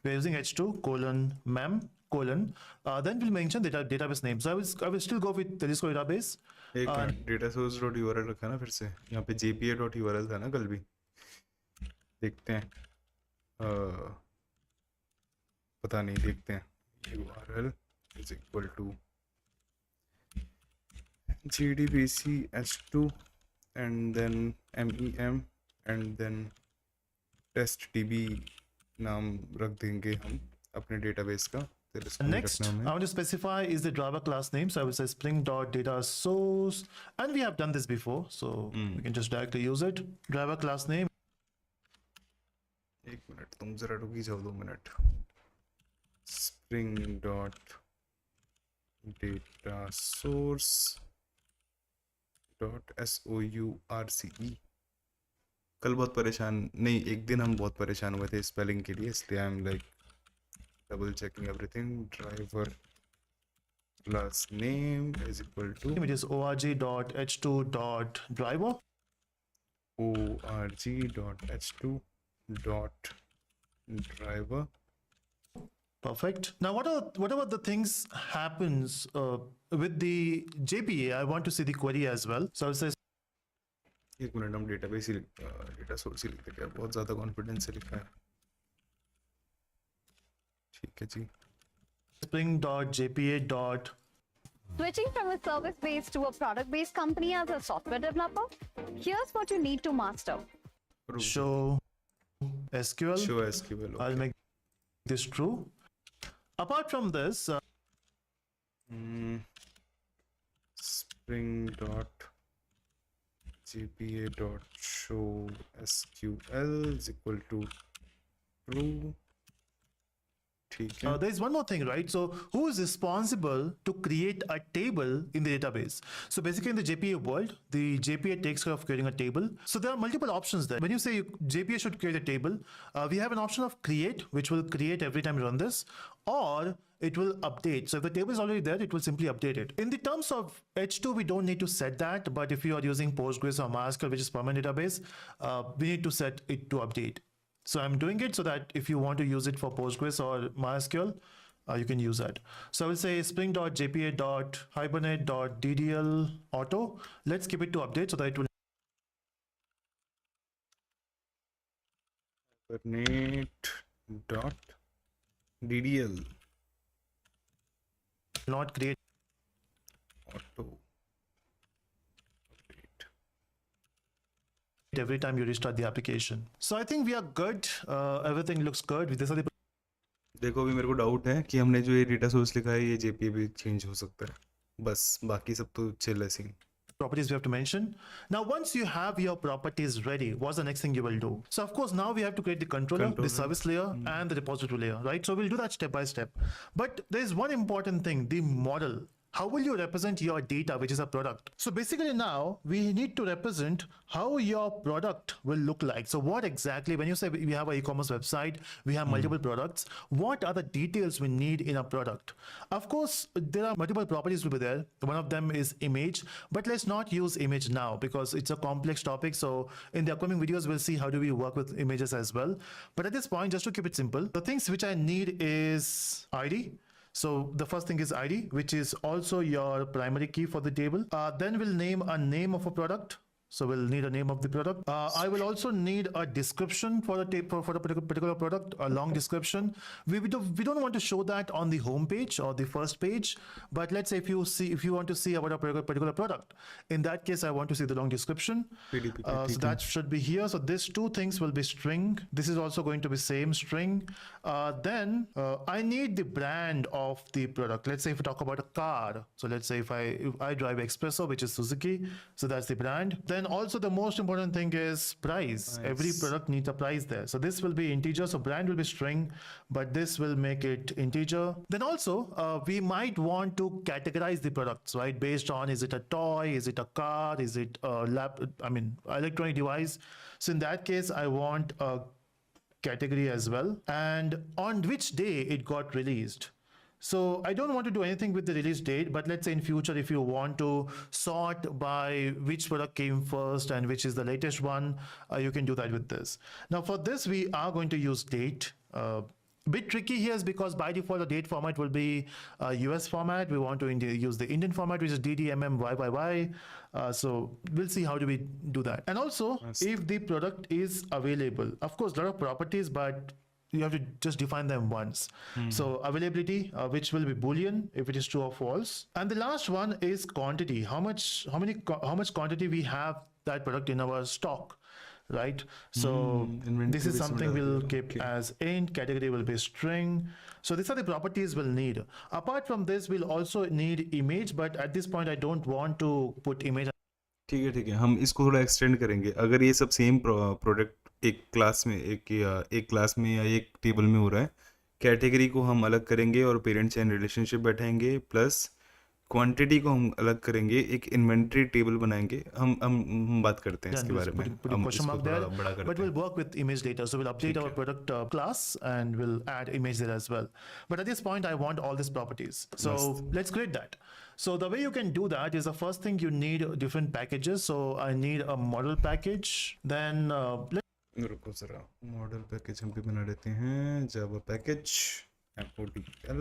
we're using H2 : mem : then we'll mention the database name. So I will still go with the Disco database. एक minute, data source dot URL रखा ना फिर से, यहाँ पे jpa dot URL था ना कल भी। देखते हैं, पता नहीं, देखते हैं। URL is equal to JDBC H2 and then MEM and then testdb नाम रख देंगे हम अपने डेटाबेस का। Next, I want to specify is the driver class name. So I will say spring.dataSource, and we have done this before, so we can just directly use it. Driver class name. एक minute, तुम जरा रुकी जाओ 2 minute. spring dot data source .source। कल बहुत परेशान नहीं, एक दिन हम बहुत परेशान हुए थे स्पेलिंग के लिए, इसलिए I am like double checking everything. Driver plus name is equal to which is org.h2.driver. org.h2.driver। Perfect. Now, whatever the things happens with the JPA, I want to see the query as well. So I'll say एक minute, हम database ही data source ही लिखते क्या, बहुत ज़्यादा confidence से लिखा है। ठीक है जी। spring.jpa. Switching from a service based to a product based company as a software developer, here's what you need to master. Show SQL. Show SQL. I'll make this true. Apart from this, spring dot jpa dot show sql is equal to true। ठीक है। there is one more thing, right? So who is responsible to create a table in the database? So basically in the JPA world, the JPA takes care of creating a table. So there are multiple options there. When you say JPA should create a table, we have an option of create, which will create every time you run this, or it will update. So if the table is already there, it will simply update it. In the terms of H2, we don't need to set that, but if you are using Postgres or MySQL, which is permanent database, we need to set it to update. So I'm doing it so that if you want to use it for Postgres or MySQL, you can use that. So I will say spring.jpa.hibernate.ddl auto. Let's keep it to update so that it will Hibernate dot ddl not create. auto update। Every time you restart the application. So I think we are good. Everything looks good. These are the देखो अभी मेरे को doubt है कि हमने जो ये data source लिखा है ये जेपीए भी चेंज हो सकता है, बस बाकी सब तो चिल है scene. properties we have to mention. Now, once you have your properties ready, what's the next thing you will do? So of course, now we have to create the controller, the service layer, and the repository layer, right? So we'll do that step by step. But there's one important thing, the model. How will you represent your data, which is a product? So basically now we need to represent how your product will look like. So what exactly, when you say we have an e-commerce website, we have multiple products, what are the details we need in a product? Of course, there are multiple properties will be there. One of them is image, but let's not use image now because it's a complex topic. So in the upcoming videos, we'll see how do we work with images as well. But at this point, just to keep it simple, the things which I need is ID. So the first thing is ID, which is also your primary key for the table. Then we'll name a name of a product. So we'll need a name of the product. I will also need a description for the for the particular product, a long description. We don't want to show that on the home page or the first page, but let's say if you want to see about a particular product, in that case I want to see the long description. So that should be here. So these two things will be string. This is also going to be same string. Then I need the brand of the product. Let's say if we talk about a car. So let's say if I drive Espresso, which is Suzuki, so that's the brand. Then also the most important thing is price. Every product needs a price there. So this will be integer. So brand will be string, but this will make it integer. Then also we might want to categorize the products, right? Based on, is it a toy? Is it a car? Is it a electronic device? So in that case, I want a category as well, and on which day it got released. So I don't want to do anything with the release date, but let's say in future, if you want to sort by which product came first and which is the latest one, you can do that with this. Now for this, we are going to use date. Bit tricky here is because by default the date format will be US format. We want to use the Indian format, which is DDMMYYY. So we'll see how do we do that. And also if the product is available, of course, a lot of properties, but you have to just define them once. So availability, which will be Boolean if it is true or false. And the last one is quantity. How much quantity we have that product in our stock, right? So this is something we'll keep as int. Category will be string. So these are the properties we'll need. Apart from this, we'll also need image, but at this point I don't want to put image. ठीक है, हम इसको थोड़ा extend करेंगे। अगर ये सब same product एक क्लास में या एक टेबल में हो रहा है, कैटेगरी को हम अलग करेंगे और पेरेंट चाइल्ड रिलेशनशिप बैठाएंगे, प्लस क्वांटिटी को हम अलग करेंगे, एक इन्वेंटरी टेबल बनाएंगे, हम बात करते हैं Then इसके we'll बारे में, put a हम question इसको mark थोड़ा there, बड़ा but करते we'll हैं। work with image data. So we'll update ठीक our है। product class and we'll add image there as well. But at this point, I want all these properties. So मस्त। let's create that. So the way you can do that is the first thing you need different packages. So I need a model package. Then रुको ज़रा, model package हम भी बना लेते हैं, जावा package MODL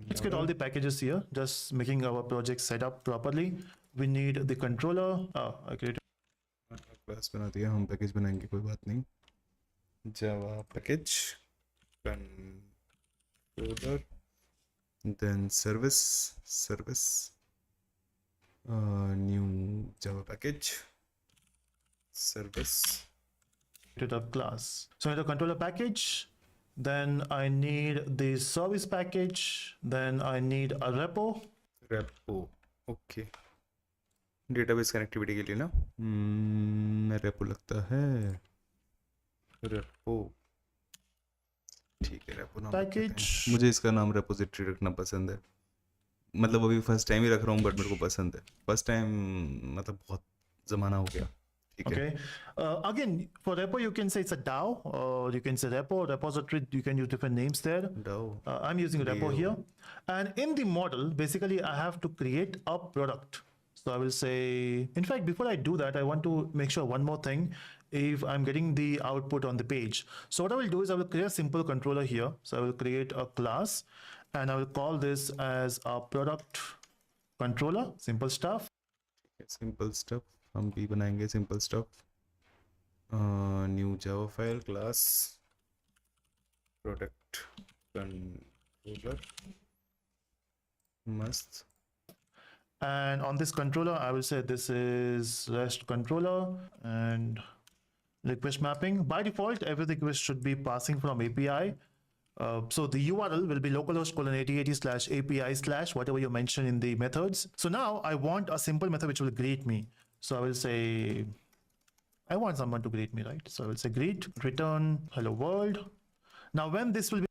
let's get all model. the packages here, just making our project set up properly. We need the controller. I created class बना दिया, हम पैकेज बनाएंगे, कोई बात नहीं। Java package controller, then service new Java package service. a class. So I need a controller package. Then I need the service package. Then I need a repo. Repo, okay, database connectivity के लिए ना। Repo लगता है, repo, ठीक है, repo नाम रख देते हैं। Package. मुझे इसका नाम रेपोजिटरी रखना पसंद है, मतलब अभी फर्स्ट टाइम ही रख रहा हूँ, बट मेरे को पसंद है। फर्स्ट टाइम मतलब बहुत ज़माना हो गया। ठीक है। Okay. Again, for repo, you can say it's a DAO, or you can say repo, repository. You can use different names there. DAO, I'm using repo DAO. here. And in the model, basically, I have to create a product. So I will say, in fact, before I do that, I want to make sure one more thing. If I'm getting the output on the page. So what I will do is I will create a simple controller here. So I will create a class and I will call this as a product controller, simple stuff. Simple stuff हम भी बनाएंगे, simple stuff. New Java file class product controller, मस्त। And on this controller, I will say this is REST controller and request mapping. By default, every request should be passing from API. So the URL will be localhost colon 8080 slash API slash whatever you mention in the methods. So now I want a simple method which will greet me. So I will say, I want someone to greet me, right? So I will say greet, return hello world. Now when this will be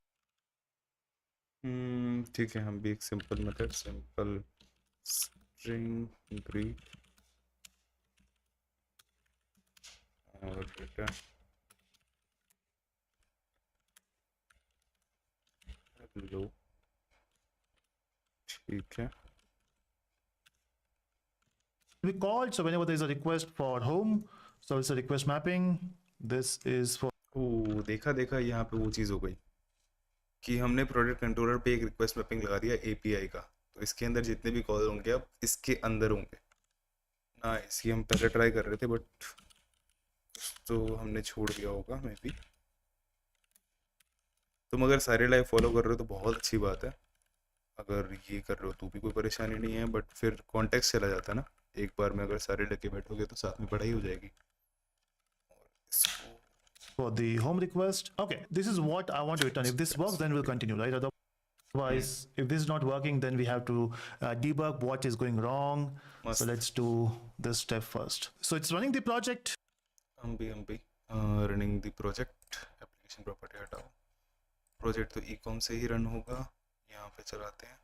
ठीक है, हम भी एक simple method, simple string greet और return hello, ठीक है। called, so whenever there is a request for home, so it's a request mapping. This is for ओ देखा, यहाँ पे वो चीज़ हो गई कि हमने प्रोडक्ट कंट्रोलर पे एक रिक्वेस्ट मैपिंग लगा दिया API का, तो इसके अंदर जितने भी कॉल होंगे अब इसके अंदर होंगे ना। इसकी हम पहले ट्राई कर रहे थे, बट तो हमने छोड़ दिया होगा मे बी। तुम अगर सारे लाइव फॉलो कर रहे हो तो बहुत अच्छी बात है, अगर ये कर रहे हो तो भी कोई परेशानी नहीं है, बट फिर कॉन्टेक्स्ट चला जाता है ना। एक बार में अगर सारे लगे बैठोगे तो साथ में पढ़ाई हो जाएगी। और इसको for the home request. Okay, this is what I want to return. If this works, then we'll continue, right? Otherwise, if this is not working, then we have to debug what is going wrong. Must. So let's do this step first. So it's running the project. हम भी running the project, application property हटाओ। Project तो ecom से ही run होगा, यहाँ पे चलाते हैं।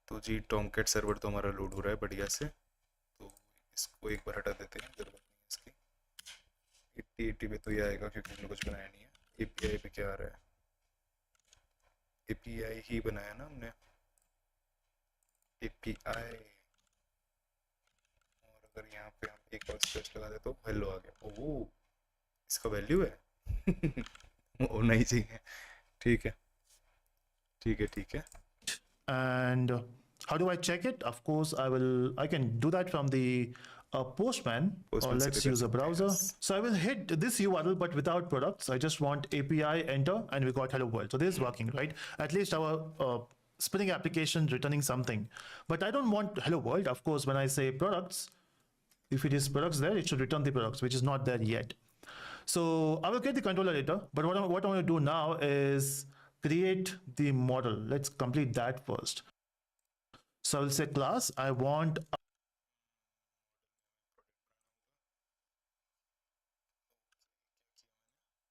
तो जी टॉमकैट सर्वर तो हमारा लोड हो रहा है बढ़िया से, तो इसको एक बार हटा देते हैं, जरूरत नहीं है इसकी। 80 पे तो ये आएगा क्योंकि हमने कुछ बनाया नहीं है। API पे क्या आ रहा है? API ही बनाया ना हमने, API। और अगर यहाँ पे हम एक और स्पेस लगा दे तो हेलो आ गया। ओह, इसका वैल्यू है होना ही चाहिए। ठीक है। And how do I check it? Of course, I can do that from the Postman, or Postman से let's भी कर use a सकते हैं, browser. yes. So I will hit this URL, but without products. I just want API, enter, and we got hello world. So this is working, right? At least our Spring application returning something. But I don't want hello world. Of course, when I say products, if it is products there, it should return the products, which is not there yet. So I will get the controller later. But what I want to do now is create the model. Let's complete that first. So I will say class. I want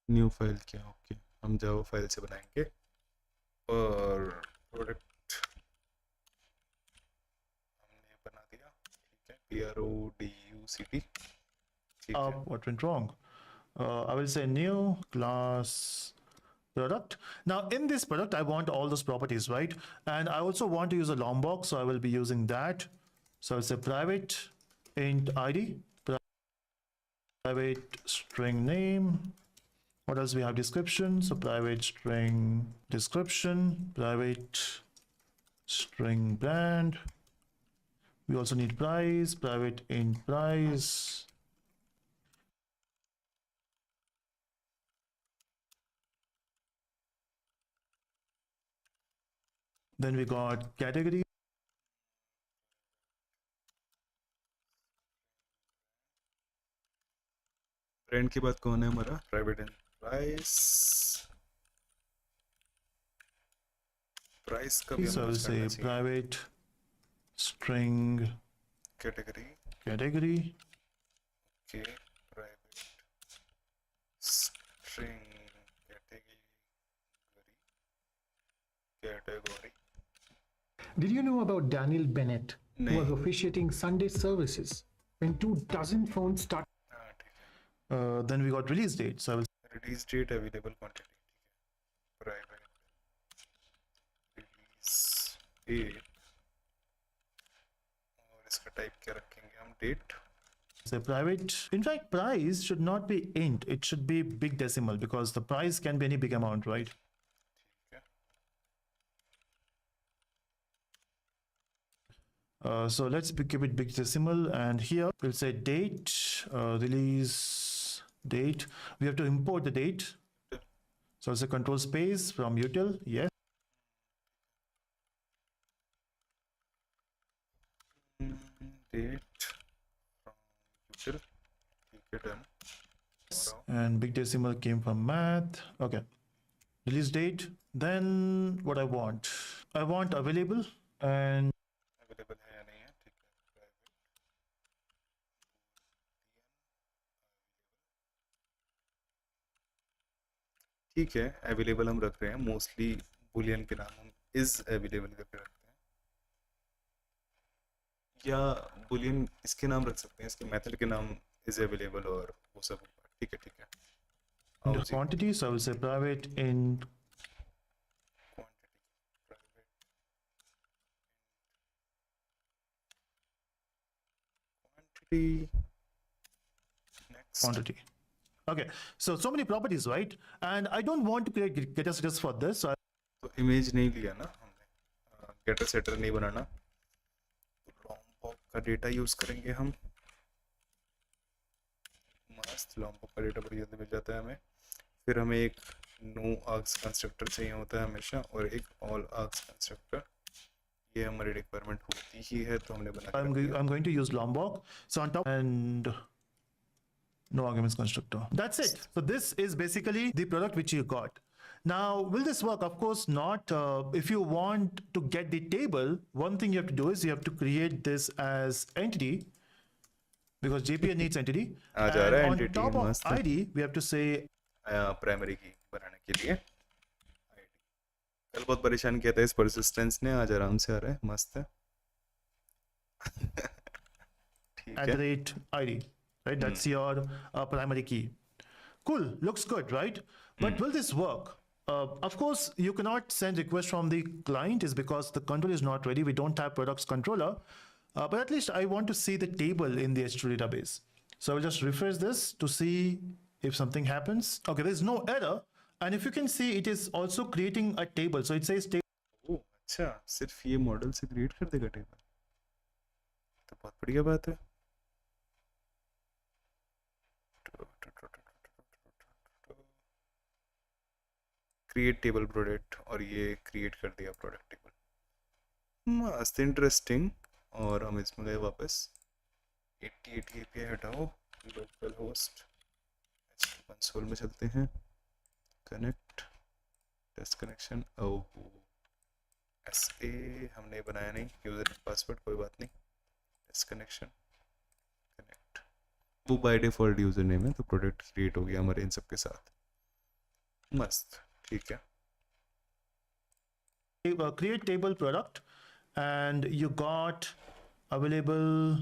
new file क्या? Okay, हम Java file से बनाएंगे और product city. ठीक है. What went wrong? I will say new class product. Now in this product, I want all those properties, right? And I also want to use a Lombok, so I will be using that. So I'll say private int ID, private string name. What else we have? Description. So private string description, private string brand. We also need price, private int price. Then we got category. Brand के बाद कौन है हमारा? Private and price. Price का भी So I हमें will कुछ say करना चाहिए. private string category. category. Okay. Private string category. Category. Did you know about Daniel Bennett, who नहीं. was officiating Sunday services when 2 dozen phones started? हाँ ठीक है. Then we got release date. So I will release date available quantity. ठीक है. Private release date. और इसका type क्या रखेंगे हम? Date. say private. In fact, price should not be int. It should be big decimal because the price can be any big amount, right? ठीक है. So let's keep it big decimal, and here we'll say date, release date. We have to import the date. So it's a control space from util. Yes. Date from util. ठीक है. Done. And big decimal came from math. Okay. Release date. Then what I want available and available है या नहीं है? ठीक है. Private. ठीक है. अवेलेबल हम रख रहे हैं. मोस्टली बुलियन के नाम हम इज अवेलेबल करके रखते हैं, या बुलियन इसके नाम रख सकते हैं. इसके मेथड के नाम इज अवेलेबल और वो सब. ठीक है. ठीक है. आओ जी. quantity. So I will say private int quantity. Private quantity. Next. quantity. Okay. So many properties, right? And I don't want to create getter setters for this. So तो इमेज नहीं लिया ना हमने. गेटर सेटर नहीं बनाना. लॉम्बॉक का डेटा यूज करेंगे हम. मस्त. लॉम्बॉक का डेटा बड़ी जल्दी मिल जाता है हमें. फिर हमें एक नो आर्क्स कंस्ट्रक्टर चाहिए होता है हमेशा, और एक ऑल आर्क्स कंस्ट्रक्टर. ये हमारी रिक्वायरमेंट होती ही है, तो हमने बना के रख दिया. I'm going to use Lombok. So on top and no arguments constructor. That's it. So this is basically the product which you got. Now, will this work? Of course not. If you want to get the table, one thing you have to do is you have to create this as entity because JPA needs entity. आ जा रहा है And on entity, top of मस्त. ID, we have to say primary की बनाने के लिए ID. कल बहुत परेशान किया था इस परसिस्टेंस ने. आज आराम से आ रहा है. मस्त है. ठीक है. @ID, right? That's your primary key. Cool, looks good, right? But will this work? Of course, you cannot send requests from the client is because the control is not ready. We don't have products controller. But at least I want to see the table in the H2 database. So I will just refresh this to see if something happens. Okay, there's no error. And if you can see, it is also creating a table. So it says table. ओह अच्छा, सिर्फ ये model से create कर देगा table. तो बहुत बढ़िया बात है. क्रिएट टेबल प्रोडक्ट, और ये क्रिएट कर दिया प्रोडक्ट टेबल. मस्त इंटरेस्टिंग. और हम इसमें गए वापस. 8080 API हटाओ. लोकल होस्ट कंसोल में चलते हैं. Connect. Test connection. Oh SA हमने बनाया नहीं. यूजर पासवर्ड कोई बात नहीं. Test connection. कनेक्ट. वो बाय डिफॉल्ट यूजर नेम है, तो प्रोडक्ट क्रिएट हो गया हमारे इन सब के साथ. मस्त. ठीक है. Create table product and you got available,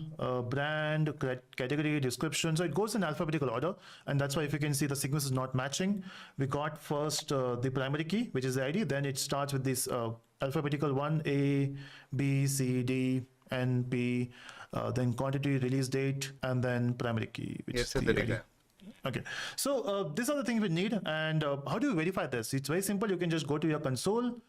brand, category, description. So it goes in alphabetical order, and that's why if you can see the sequence is not matching. We got first the primary key, which is the ID, then it starts with this alphabetical one, A, B, C, D, N, P, then quantity, release date, and then primary key, which Yes, is sir, the ID. Okay, so these are the things we need. And how do you verify this? It's very simple. You can just go to your console,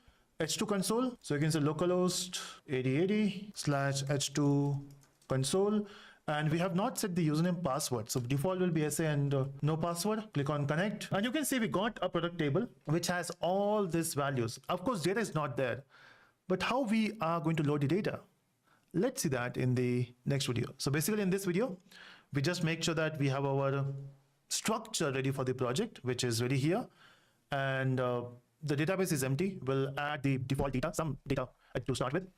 h2 console. So you can say localhost 8080/h2 console. And we have not set the username password. So default will be SA and no password. Click on connect. And you can see we got a product table which has all these values. Of course, data is not there. But how we are going to load the data? Let's see that in the next video. So basically in this video, we just make sure that we have our structure ready for the project, which is ready here. And the database is empty. We'll add the default data, some data to start with.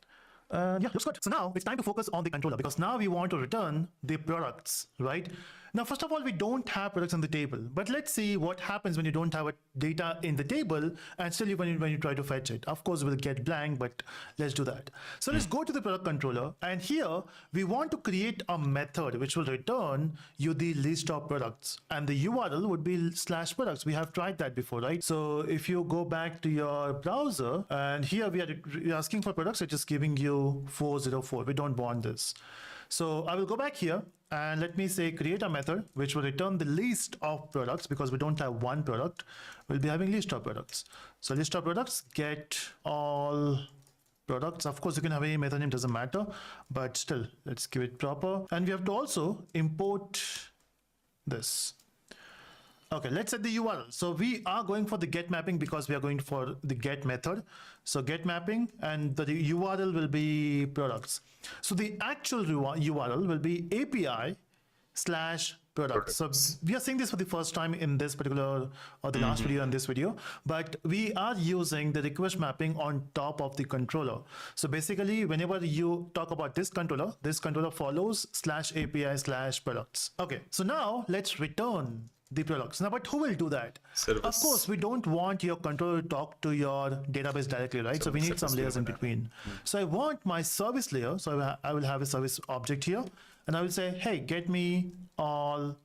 Yeah, looks good. So now it's time to focus on the controller, because now we want to return the products, right? Now, first of all, we don't have products on the table, but let's see what happens when you don't have a data in the table and still when you try to fetch it. Of course, we'll get blank, but let's do that. So let's go to the product controller, and here we want to create a method which will return you the list of products, and the URL would be /products. We have tried that before, right? So if you go back to your browser, and here we are asking for products, it is giving you 404. We don't want this. So I will go back here and let me say create a method which will return the list of products, because we don't have one product. We'll be having list of products. So list of products, get all products. Of course, you can have any method name, doesn't matter, but still let's give it proper. And we have to also import this. Okay, let's set the URL. So we are going for the get mapping because we are going for the get method. So get mapping, and the URL will be products. So the actual URL will be API/products. So we are seeing this for the first time in this particular, or the last video and this video, but we are using the request mapping on top of the controller. So basically, whenever you talk about this controller follows /API/products. Okay, so now let's return the products. Now, but who will do that? Service. Of course, we don't want your controller to talk to your database directly, right? So we need some layers in between. So I want my service layer. So I will have a service object here, and I will say, hey, get me all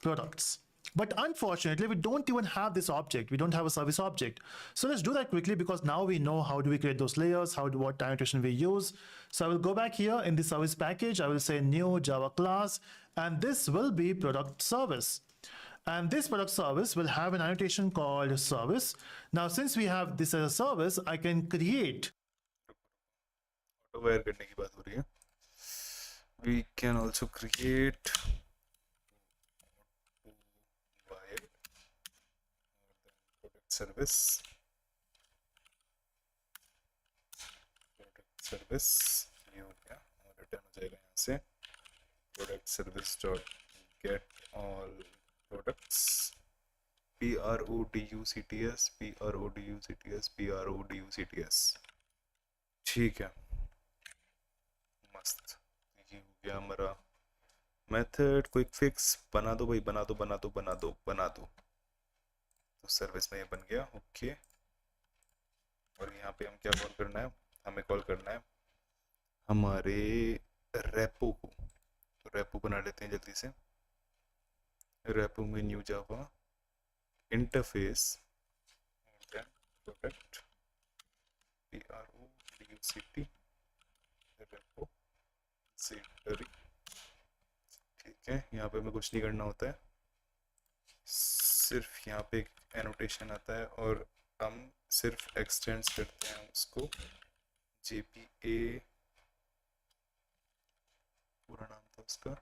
products. But unfortunately, we don't even have this object. We don't have a service object. So let's do that quickly, because now we know how do we create those layers, what annotation we use. So I will go back here in the service package. I will say new Java class, and this will be product service. And this product service will have an annotation called service. Now, since we have this as a service, I can create. Where करने की बात हो रही है. We can also create VII product service. ये हो गया, और रिटर्न हो जाएगा यहाँ से product service dot get all products, PRODUCTS, ठीक है, मस्त. ये हो गया हमारा मेथड. क्विक फिक्स बना दो भाई, बना दो. तो सर्विस में ये बन गया. ओके, और यहाँ पे हम क्या कॉल करना है? हमें कॉल करना है हमारे रेपो को. तो रेपो बना लेते हैं जल्दी से. रेपो में new Java interface product PRODUCT repo सेक्टरी. ठीक है, यहाँ पे हमें कुछ नहीं करना होता है, सिर्फ यहाँ पे एक एनोटेशन आता है, और हम सिर्फ एक्सटेंड करते हैं उसको JPA, पूरा नाम था उसका,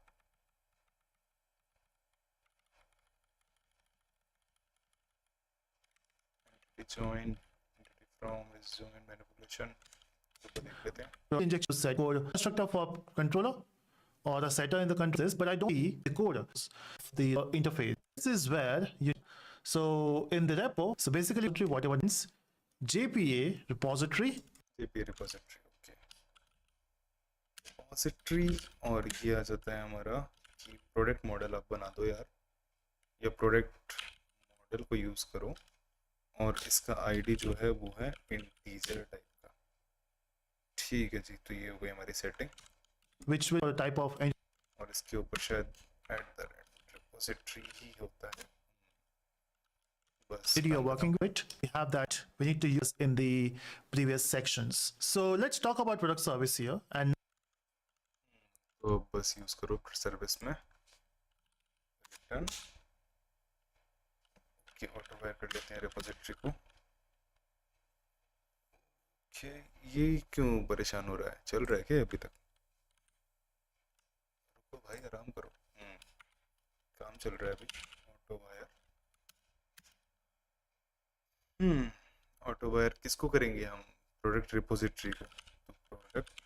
join entity from is join manipulation. तो देख लेते हैं. Injection set code constructor for controller or a setter in the controller, but I don't see the code of the interface. This is where you. So in the repo, so basically whatever means JPA repository. JPA repository, okay. Repository, और ये आ जाता है हमारा कि product model आप बना दो यार, या प्रोडक्ट मॉडल को यूज करो, और इसका आईडी जो है वो है इंटीजर टाइप का. ठीक है जी, तो ये हो गई हमारी setting. which will a type of और इसके ऊपर शायद @repository ही होता है बस entity you're working with. We have that we need to use in the previous sections. So let's talk about product service here. And तो बस यूज करो सर्विस में रिटर्न कि ऑटो वायर कर लेते हैं रिपोजिटरी को ये क्यों परेशान हो रहा है चल रहा है क्या अभी तक रुको भाई आराम करो काम चल रहा है अभी ऑटो वायर ऑटो वायर किसको करेंगे हम प्रोडक्ट रिपोजिटरी को तो प्रोडक्ट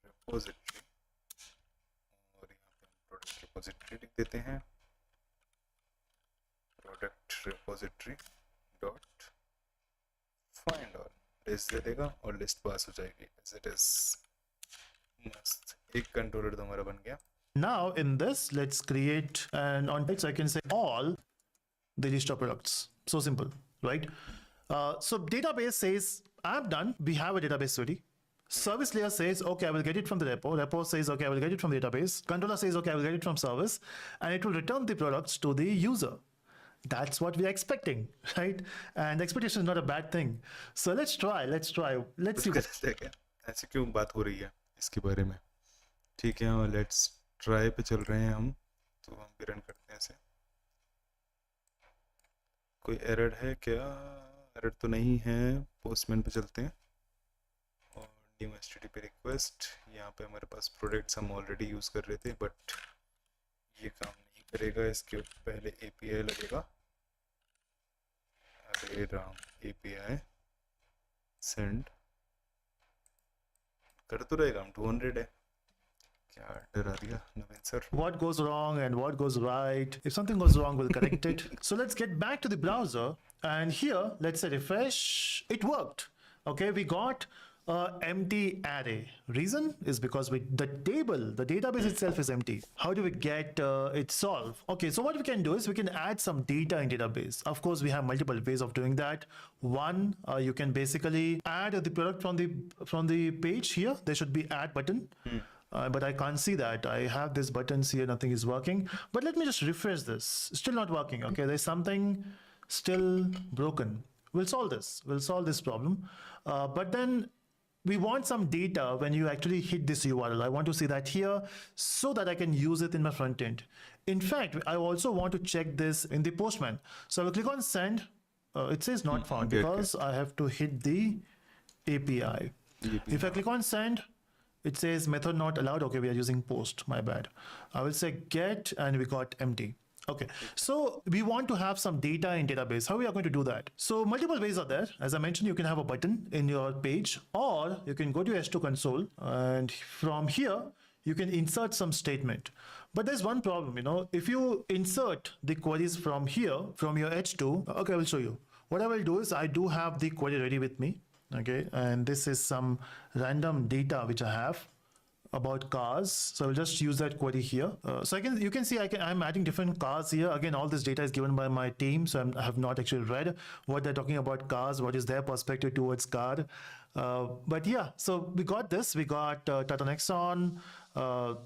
रिपोजिटरी और यहाँ पे हम प्रोडक्ट रिपोजिटरी लिख देते हैं product repository dot find all list दे देगा और लिस्ट पास हो जाएगी एज इट इज मस्त एक कंट्रोलर तो हमारा बन गया now in this, let's create an on text. I can say all the list of products. So simple, right? So database says I'm done. We have a database ready. Service layer says, okay, I will get it from the repo. Repo says, okay, I will get it from the database. Controller says, okay, I will get it from service. And it will return the products to the user. That's what we're expecting, right? And expectation is not a bad thing. So let's try. Let's see. गलत है क्या ऐसे क्यों बात हो रही है इसके बारे में ठीक है लेट्स ट्राई पे चल रहे हैं हम तो हम भी रन करते हैं ऐसे कोई एरर है क्या एरर तो नहीं है पोस्टमैन पे चलते हैं और न्यू HTTP रिक्वेस्ट यहाँ पे हमारे पास प्रोडक्ट्स हम ऑलरेडी यूज़ कर रहे थे बट ये काम नहीं करेगा इसके पहले API लगेगा अरे राम API सेंड कर तो रहेगा हम 200 है क्या डरा दिया नवीन sir What goes wrong and what goes right. If something goes wrong, we'll correct it. So let's get back to the browser. And here, let's say refresh. It worked. Okay, we got empty array. Reason is because the database itself is empty. How do we get it solved? Okay, so what we can do is we can add some data in database. Of course, we have multiple ways of doing that. One, you can basically add the product from the page here. There should be add button. But I can't see that. I have these buttons here, nothing is working. But let me just refresh this. Still not working. Okay, there's something still broken. We'll solve this. We'll solve this problem. But then we want some data when you actually hit this URL. I want to see that here so that I can use it in my front end. In fact, I also want to check this in the Postman. So I will click on send. It says not found because I have to hit the API. If I click on send, it says method not allowed. Okay, we are using post. My bad. I will say get and we got empty. Okay, so we want to have some data in database. How we are going to do that? So multiple ways are there. As I mentioned, you can have a button in your page or you can go to H2 console and from here, you can insert some statement. But there's one problem, if you insert the queries from here, from your H2, okay, I will show you. What I will do is I do have the query ready with me. Okay, and this is some random data which I have about cars. So I'll just use that query here. So you can see I'm adding different cars here. Again, all this data is given by my team, so I have not actually read what they're talking about cars, what is their perspective towards car. But yeah, so we got this. We got Tata Nexon,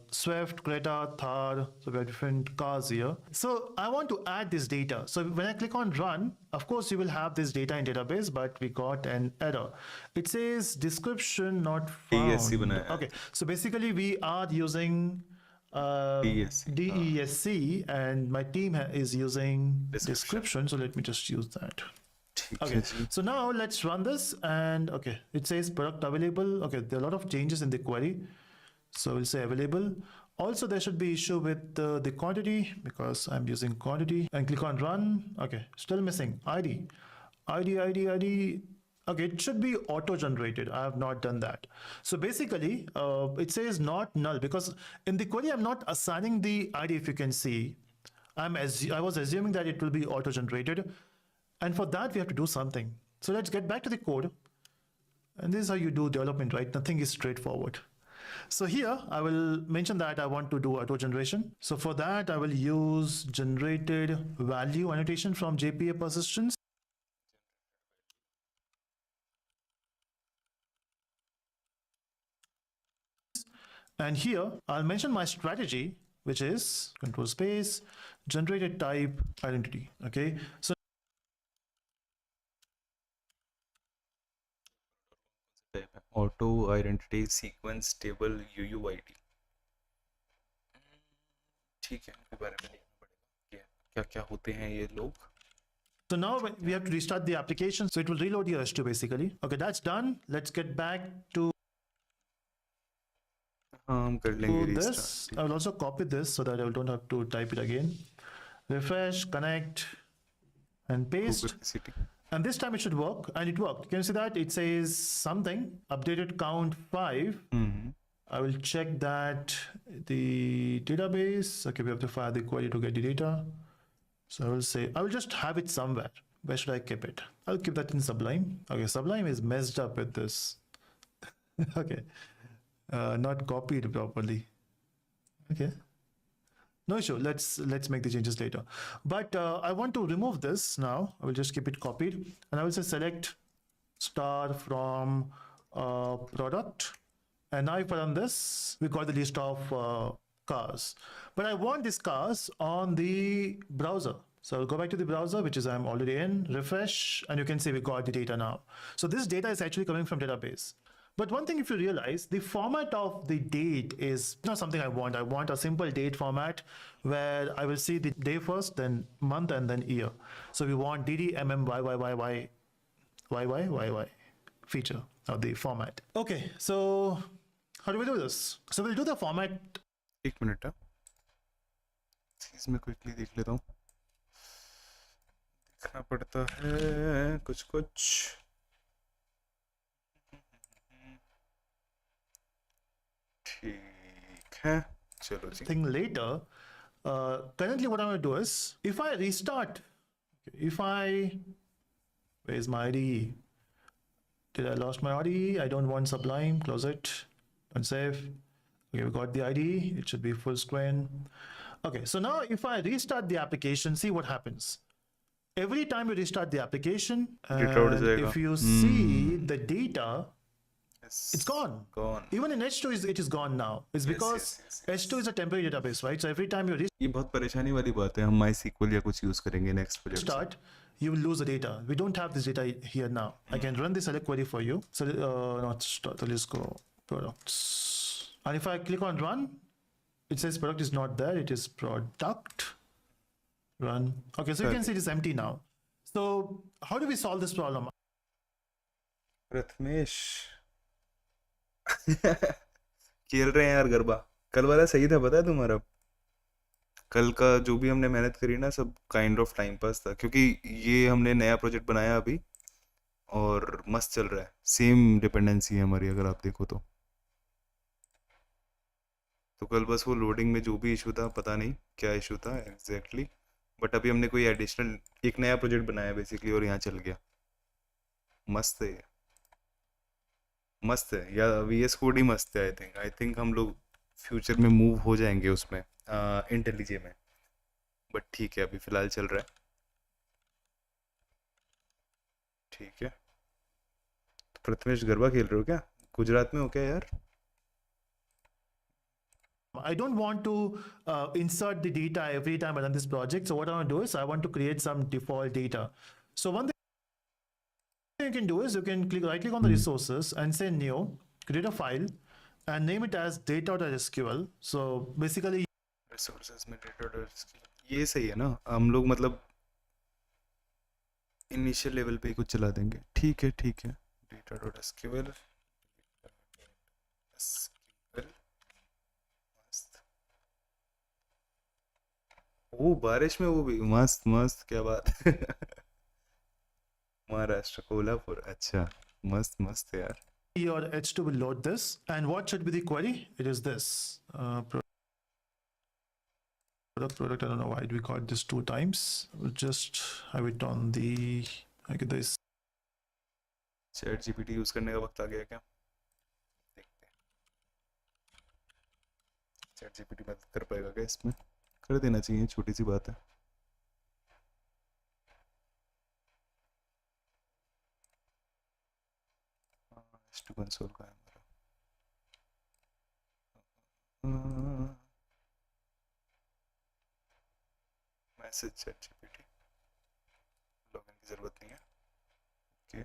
Swift, Creta, Thar. So we have different cars here. So I want to add this data. So when I click on run, of course you will have this data in database, but we got an error. It says description not DESC found. बनाया है। Okay, so basically we are using DESC and my team is using description. So let me just use that. ठीक Okay, है जी so now let's run this and okay, it says product available. Okay, there are a lot of changes in the query. So we'll say available. Also, there should be issue with the quantity because I'm using quantity and click on run. Okay, still missing ID. Okay, it should be auto-generated. I have not done that. So basically, it says not null because in the query, I'm not assigning the ID. If you can see, I was assuming that it will be auto-generated. And for that, we have to do something. So let's get back to the code. And this is how you do development, right? Nothing is straightforward. So here, I will mention that I want to do auto generation. So for that, I will use generated value annotation from JPA persistence. And here I'll mention my strategy, which is control space, generated type identity. Okay. So auto identity sequence table UUID। ठीक है, इनके बारे में देखना पड़ेगा क्या क्या होते हैं ये लोग। So now we have to restart the application. So it will reload your S2 basically. Okay, that's done. Let's get back to हाँ, हम कर लेंगे this. Restart. I will also copy this so that I don't have to type it again. Refresh, connect, and paste. Google city. And this time it should work, and it worked. Can you see that? It says something, updated count 5. I will check that the database. Okay, we have to fire the query to get the data. So I will say, I will just have it somewhere. Where should I keep it? I'll keep that in Sublime. Okay, Sublime is messed up with this. Okay, not copied properly. Okay. No issue. Let's make the changes later. But I want to remove this now. I will just keep it copied, and I will say select star from product. And now if I run this, we got the list of cars. But I want these cars on the browser. So I'll go back to the browser, which is I'm already in. Refresh, and you can see we got the data now. So this data is actually coming from database. But one thing, if you realize, the format of the date is not something I want. I want a simple date format where I will see the day first, then month, and then year. So we want DD, MM, YY feature of the format. Okay, so how do we do this? So we'll do the format. एक minute, इसमें quickly देख लेता हूँ। देखना पड़ता है कुछ कुछ। ठीक है, चलो जी। Thing later. Currently, what I'm going to do is, if I restart, where's my IDE? Did I lost my IDE? I don't want Sublime. Close it. Don't save. Okay, we got the IDE. It should be full screen. Okay, so now if I restart the application, see what happens. Every time you restart the application, Data उड़ जाएगा। if you see the data, Yes, it's gone. gone। Even in H2, it is gone now. It's because yes, H2 is a temporary database, right? So every time you ये बहुत परेशानी वाली बात है। हम MySQL या कुछ यूज करेंगे next project. restart, you will lose the data. We don't have this data here now. I can run the select query for you. So not start. So let's go products. And if I click on run, it says product is not there. It is product. Run. Okay, so you can see it is empty now. So how do we solve this problem? Prathamesh खेल रहे हैं यार गरबा। कल वाला सही था, पता है तुम्हारा? कल का जो भी हमने मेहनत करी ना, सब काइंड ऑफ टाइम पास था, क्योंकि ये हमने नया प्रोजेक्ट बनाया अभी और मस्त चल रहा है। सेम डिपेंडेंसी है हमारी, अगर आप देखो तो कल बस वो लोडिंग में जो भी इशू था, पता नहीं क्या इशू था एग्जैक्टली, बट अभी हमने कोई एडिशनल एक नया प्रोजेक्ट बनाया बेसिकली और यहाँ चल गया। मस्त है, मस्त है या VS कोड ही मस्त है। आई थिंक हम लोग फ्यूचर में मूव हो जाएंगे उसमें, इंटेलिजे में, बट ठीक है अभी फिलहाल चल रहा है। ठीक है, तो प्रथमेश गरबा खेल रहे हो क्या? गुजरात में हो क्या यार? I don't want to insert the data every time I run this project. So what I want to do is I want to create some default data. So one thing you can do is you can right click on the resources and say new, create a file and name it as data.sql. So basically resources में data, ये सही है ना? हम लोग मतलब initial level पे ही कुछ चला देंगे। ठीक है ठीक है, data.sql। ओ बारिश में वो भी मस्त मस्त, क्या बात है। महाराष्ट्र कोल्हापुर, अच्छा मस्त मस्त यार। your H2 will load this. And what should be the query? It is this. Product, I don't know why we got this 2 times. We'll just have it on the, I get this. Chat GPT use करने का वक्त आ गया क्या? देखते हैं chat GPT मदद कर पाएगा क्या इसमें? कर देना चाहिए, छोटी सी बात है। H2 कंसोल का है हमारा। मैसेज चैट जीपीटी, लॉगिन की जरूरत नहीं है। ओके,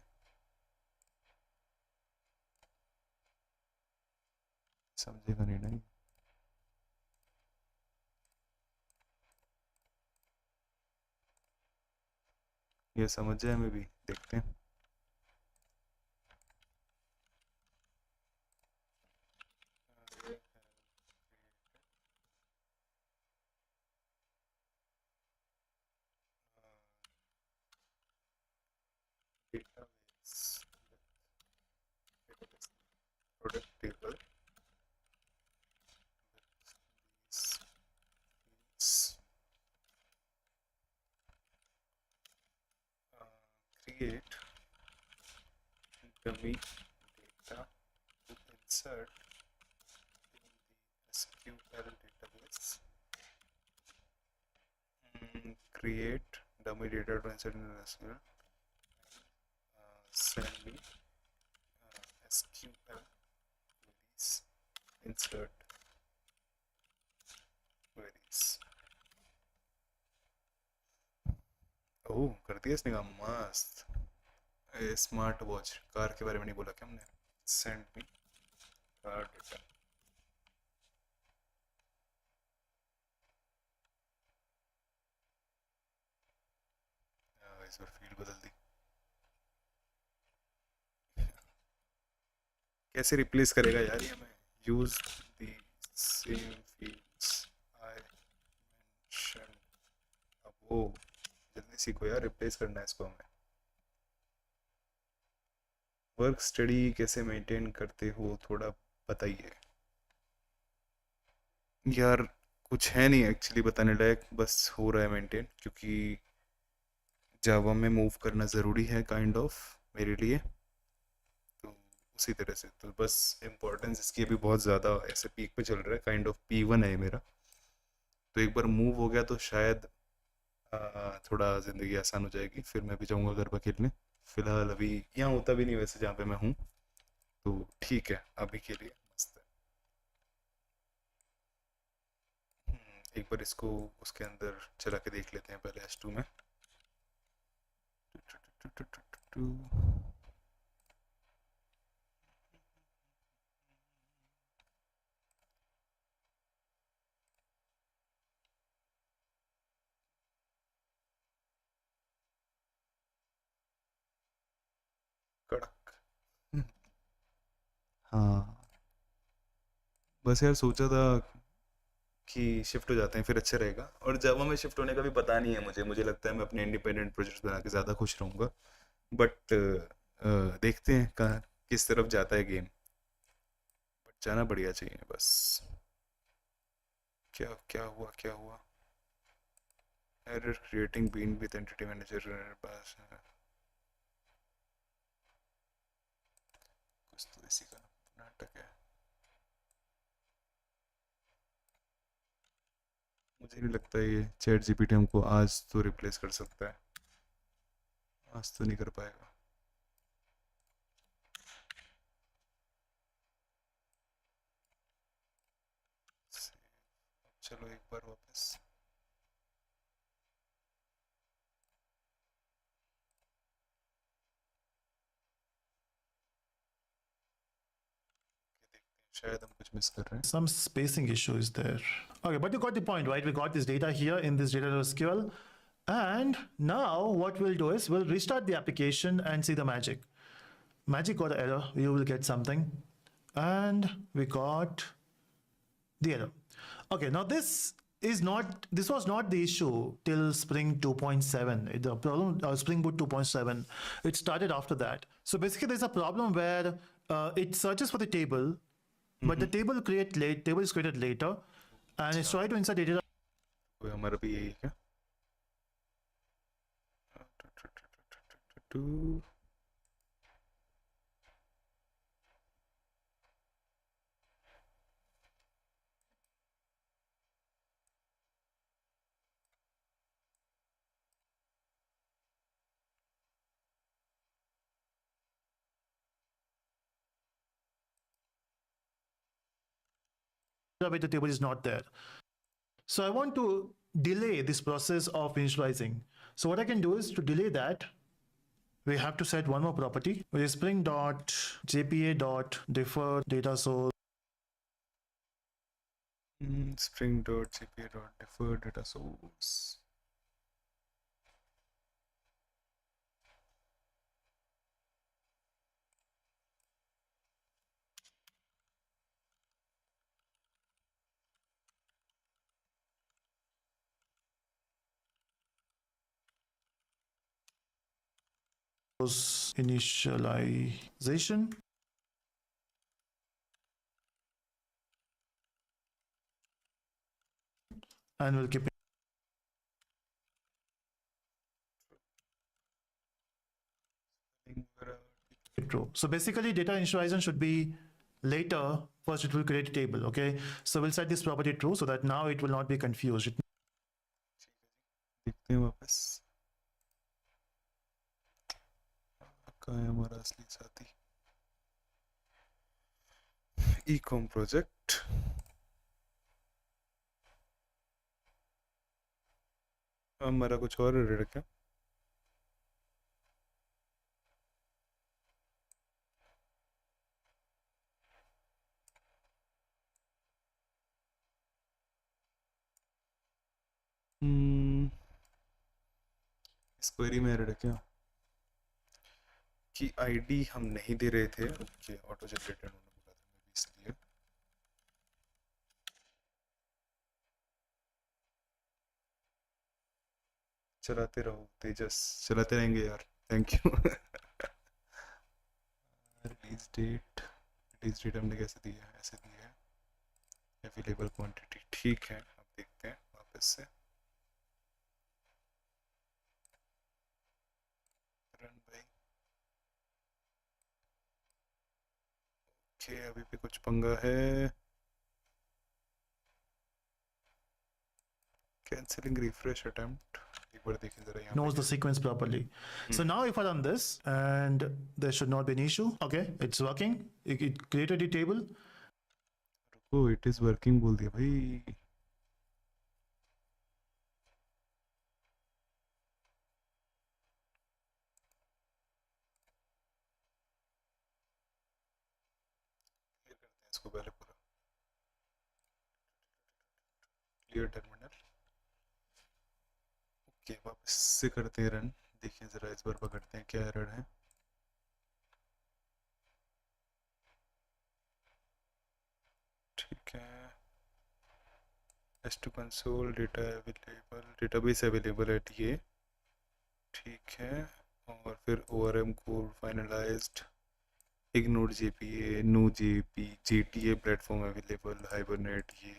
समझेगा नहीं नहीं। ये समझ जाए, हमें भी देखते हैं। Database, product table, fields, create dummy data to insert in the SQL database. Create dummy data to insert in the SQL. Send me SQL queries. Insert queries. ओह, कर दिया इसने काम, मस्त। स्मार्ट वॉच, कार के बारे में नहीं बोला क्या हमने? Send me car data. इस बार फील्ड बदल दी। कैसे रिप्लेस करेगा यार ये हमें? Use the same fields I mention. अब वो जल्दी सीखो यार, रिप्लेस करना है इसको हमें। वर्क स्टडी कैसे मेंटेन करते हो, थोड़ा बताइए यार। कुछ है नहीं एक्चुअली बताने लायक, बस हो रहा है मेंटेन, क्योंकि जावा में मूव करना ज़रूरी है काइंड ऑफ मेरे लिए। तो उसी तरह से तो बस इम्पोर्टेंस इसकी अभी बहुत ज़्यादा ऐसे पीक पे चल रहा है, काइंड ऑफ P1 है मेरा। तो एक बार मूव हो गया तो शायद थोड़ा ज़िंदगी आसान हो जाएगी, फिर मैं भी जाऊँगा गरबा खेलने। फिलहाल अभी यहाँ होता भी नहीं वैसे जहाँ पे मैं हूँ, तो ठीक है अभी के लिए मस्त है। एक बार इसको उसके अंदर चला के देख लेते हैं पहले S2 में। कड़क। हाँ, बस यार सोचा था कि शिफ्ट हो जाते हैं फिर अच्छा रहेगा, और जावा में शिफ्ट होने का भी पता नहीं है मुझे। मुझे लगता है मैं अपने इंडिपेंडेंट प्रोजेक्ट्स बना के ज़्यादा खुश रहूँगा, बट देखते हैं कहाँ किस तरफ जाता है गेम। बट जाना बढ़िया चाहिए बस। क्या क्या हुआ, क्या हुआ? Error creating bean with entity manager pass. कुछ तो इसी का नाटक है। मुझे नहीं लगता ये चैट जीपीटी हमको आज तो रिप्लेस कर सकता है, आज तो नहीं कर पाएगा। चलो एक बार वापस। शायद हम कुछ मिस कर रहे हैं। Some spacing issue is there. Okay, but you got the point, right? We got this data here in this data SQL. And now what we'll do is we'll restart the application and see the magic. Magic got an error. You will get something. And we got the error. Okay, now this was not the issue till Spring 2.7. The problem, Spring Boot 2.7, it started after that. So basically there's a problem where it searches for the table, but the table is created later, and it's trying to insert data. कोई हमारा भी यही है क्या? Where the table is not there. So I want to delay this process of initializing. So what I can do is to delay that, we have to set one more property, which is spring.jpa.defer data source. Spring.jpa.defer data source. Initialization. And we'll keep it true. So basically data initialization should be later. First it will create a table. Okay, so we'll set this property true so that now it will not be confused. देखते हैं वापस कहाँ है हमारा असली साथी e-com project हमारा कुछ और एरर क्या इस क्वेरी में एरर है क्या कि आईडी हम नहीं दे रहे थे ओके ऑटो जनरेटेड होने बोला था मैं इसलिए चलाते रहो तेजस चलाते रहेंगे यार थैंक यू रिलीज डेट हमने कैसे दिया है ऐसे दिया है अवेलेबल क्वांटिटी ठीक है अब देखते हैं वापस से रन भाई ओके अभी भी कुछ पंगा है कैंसिलिंग रिफ्रेश अटेम्प्ट एक बार देखें जरा यहाँ knows the sequence properly. So now if I run this, and there should not be an issue. Okay, it's working. It created a table. रुको इट इज वर्किंग बोल दिया भाई क्लियर करते हैं इसको पहले पूरा क्लियर टर्मिनल ओके वापस से करते हैं रन देखिए जरा इस बार पकड़ते हैं क्या एरर है ठीक है S2 console data available database available है ये ठीक है और फिर ORM code finalised ignore JPA no JP JTA platform available Hibernate ये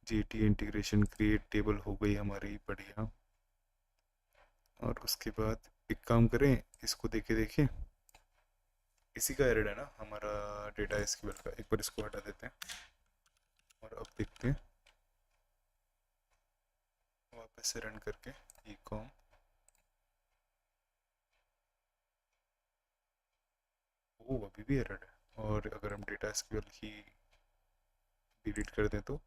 JTA इंटीग्रेशन क्रिएट टेबल हो गई हमारी बढ़िया और उसके बाद एक काम करें इसको देखे देखें इसी का एरर है ना हमारा डेटा एसक्यूएल का एक बार इसको हटा देते हैं और अब देखते हैं वापस से रन करके ई-कॉम ओ अभी भी एरर है और अगर हम डेटा एसक्यूएल ही डिलीट कर दें तो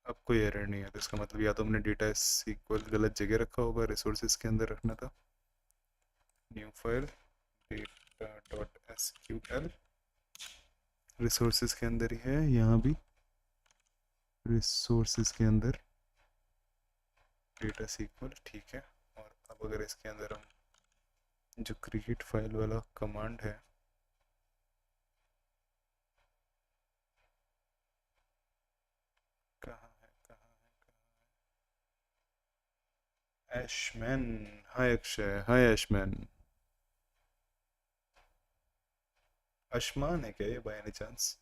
अब कोई एरर नहीं है तो इसका मतलब या तो हमने डेटा सीक्वल गलत जगह रखा होगा रिसोर्सेज के अंदर रखना था new file data dot SQL resources के अंदर ही है यहाँ भी रिसोर्सेज के अंदर डेटा सीक्वल ठीक है और अब अगर इसके अंदर हम जो क्रिएट फाइल वाला कमांड है Ashman. Hi Akshay. Hi Ashman. अशमान है क्या ये बाय एनी चांस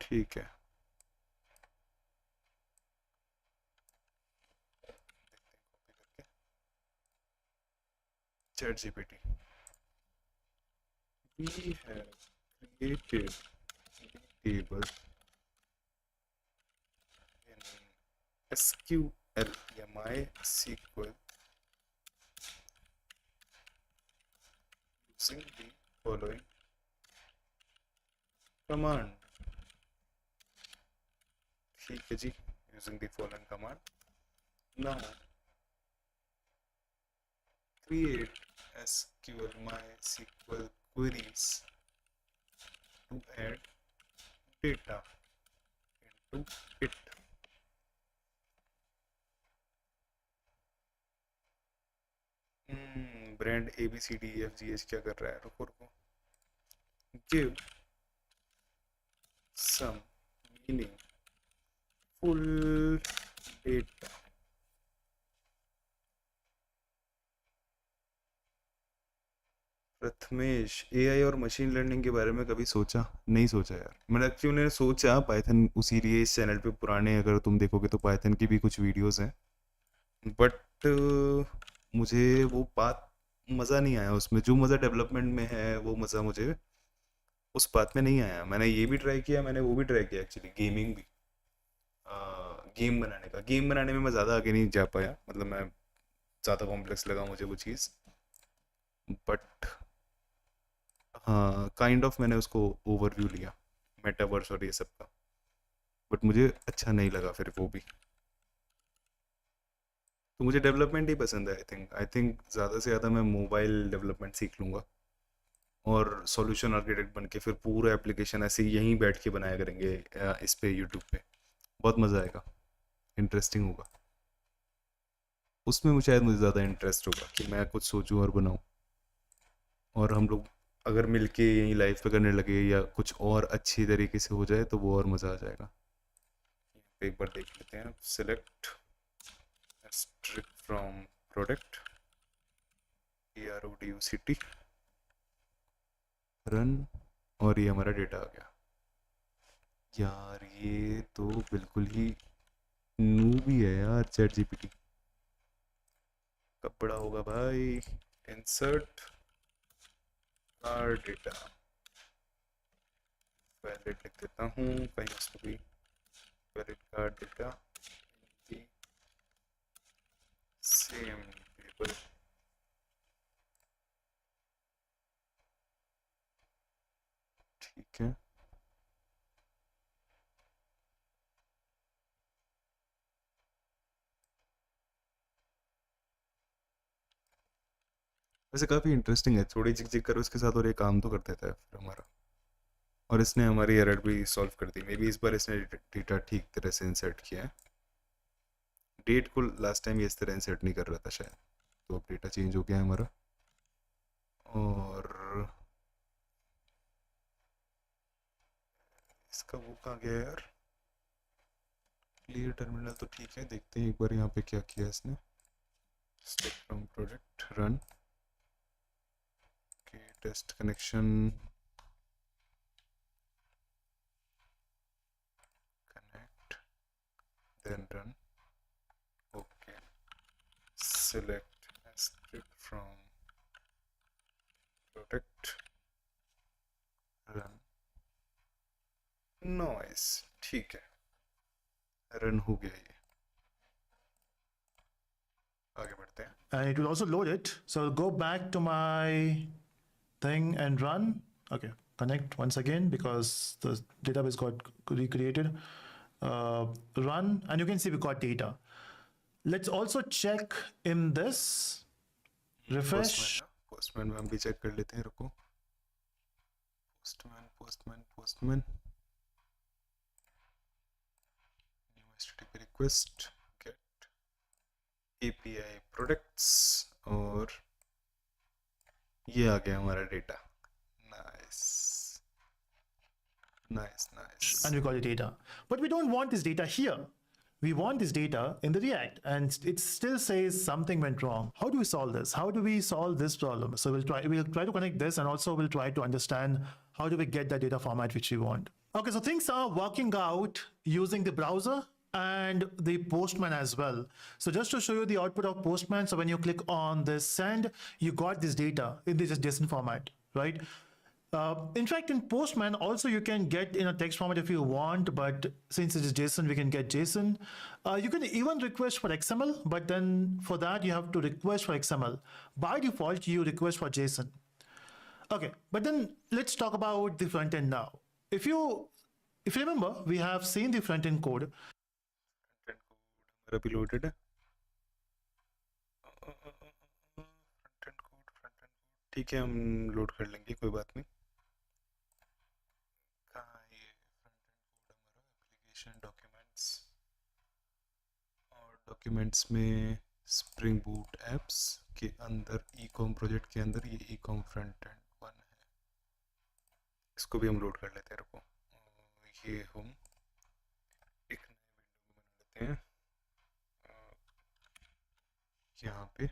ठीक है chat GPT we have created a table in SQL या MySQL using the following command. ठीक है जी, using the following command. Now create SQL MySQL queries to add data into it. Brand ABCDEFGH क्या कर रहा है? रुको रुको. Give some meaningful data. Prathamesh, AI और मशीन लर्निंग के बारे में कभी सोचा? नहीं सोचा यार. मैंने एक्चुअली सोचा पाइथन, उसी लिए इस चैनल पे पुराने अगर तुम देखोगे तो पाइथन की भी कुछ वीडियोस हैं, बट मुझे वो बात मज़ा नहीं आया उसमें. जो मज़ा डेवलपमेंट में है वो मज़ा मुझे उस बात में नहीं आया. मैंने ये भी ट्राई किया, मैंने वो भी ट्राई किया एक्चुअली, गेमिंग भी, गेम बनाने का. गेम बनाने में मैं ज़्यादा आगे नहीं जा पाया, मतलब मैं ज़्यादा कॉम्प्लेक्स लगा मुझे वो चीज़, बट हाँ काइंड ऑफ मैंने उसको ओवरव्यू लिया मेटावर्स और ये सब का, बट मुझे अच्छा नहीं लगा फिर वो भी. तो मुझे डेवलपमेंट ही पसंद है. आई थिंक ज़्यादा से ज़्यादा मैं मोबाइल डेवलपमेंट सीख लूँगा और सॉल्यूशन आर्किटेक्ट बन के फिर पूरा एप्लीकेशन ऐसे यहीं बैठ के बनाया करेंगे इस पे यूट्यूब पे. बहुत मज़ा आएगा, इंटरेस्टिंग होगा. उसमें मुझे शायद ज़्यादा इंटरेस्ट होगा कि मैं कुछ सोचूं और बनाऊं, और हम लोग अगर मिलके यहीं लाइफ पे करने लगे या कुछ और अच्छी तरीके से हो जाए तो वो और मज़ा आ जाएगा. एक बार देख लेते हैं. Select strip from product PRODUCT, run, और ये हमारा डेटा आ गया. यार ये तो बिल्कुल ही नूब ही है यार चैट GPT. कब बड़ा होगा भाई. इंसर्ट कार डेटा, वैलिड लिख देता हूँ कहीं उसको भी. Valid car data same table. ठीक है. वैसे काफ़ी इंटरेस्टिंग है. थोड़ी चिक चिक करो इसके साथ और ये काम तो कर देता है फिर हमारा. और इसने हमारी एरर भी सॉल्व कर दी. मे बी इस बार इसने डेटा ठीक तरह से इंसर्ट किया है. डेट को लास्ट टाइम ये इस तरह इंसर्ट नहीं कर रहा था शायद, तो अब डेटा चेंज हो गया है हमारा. और इसका वो कहाँ गया यार. क्लियर टर्मिनल तो ठीक है. देखते हैं एक बार यहाँ पे क्या किया इसने. Step from product, run, test connection, connect, then run. Okay. Select script from product, run. Noise. ठीक है, रन हो गया ये. आगे बढ़ते हैं. And it will also load it. So I'll go back to my thing and run. Okay, connect once again because the database got recreated. Run, and you can see we got data. Let's also check in this. Refresh. Postman में हम भी check कर लेते हैं. रुको. Postman new HTTP request, get API products, और ये आ गया हमारा data. Nice. And we got the data. But we don't want this data here. We want this data in the React, and it still says something went wrong. How do we solve this? How do we solve this problem? So we'll try to connect this, and also we'll try to understand how do we get the data format which we want. Okay, so things are working out using the browser and the Postman as well. So just to show you the output of Postman, so when you click on this send, you got this data in this JSON format, right? In fact, in Postman also you can get in a text format if you want, but since it is JSON, we can get JSON. You can even request for XML, but then for that you have to request for XML. By default, you request for JSON. Okay, but then let's talk about the front end now. If you remember, we have seen the front end code. Front end code हमारा भी loaded है, front end code ठीक है, हम load कर लेंगे, कोई बात नहीं। कहाँ है ये फ्रंट एंड कोड हमारा? एप्लीकेशन डॉक्यूमेंट्स, और डॉक्यूमेंट्स में स्प्रिंग बूट एप्स के अंदर ईकॉम प्रोजेक्ट के अंदर ये ईकॉम फ्रंट एंड 1 है, इसको भी हम लोड कर लेते हैं। रुको, ये हम एक नए विंडो में बना लेते हैं यहाँ पे।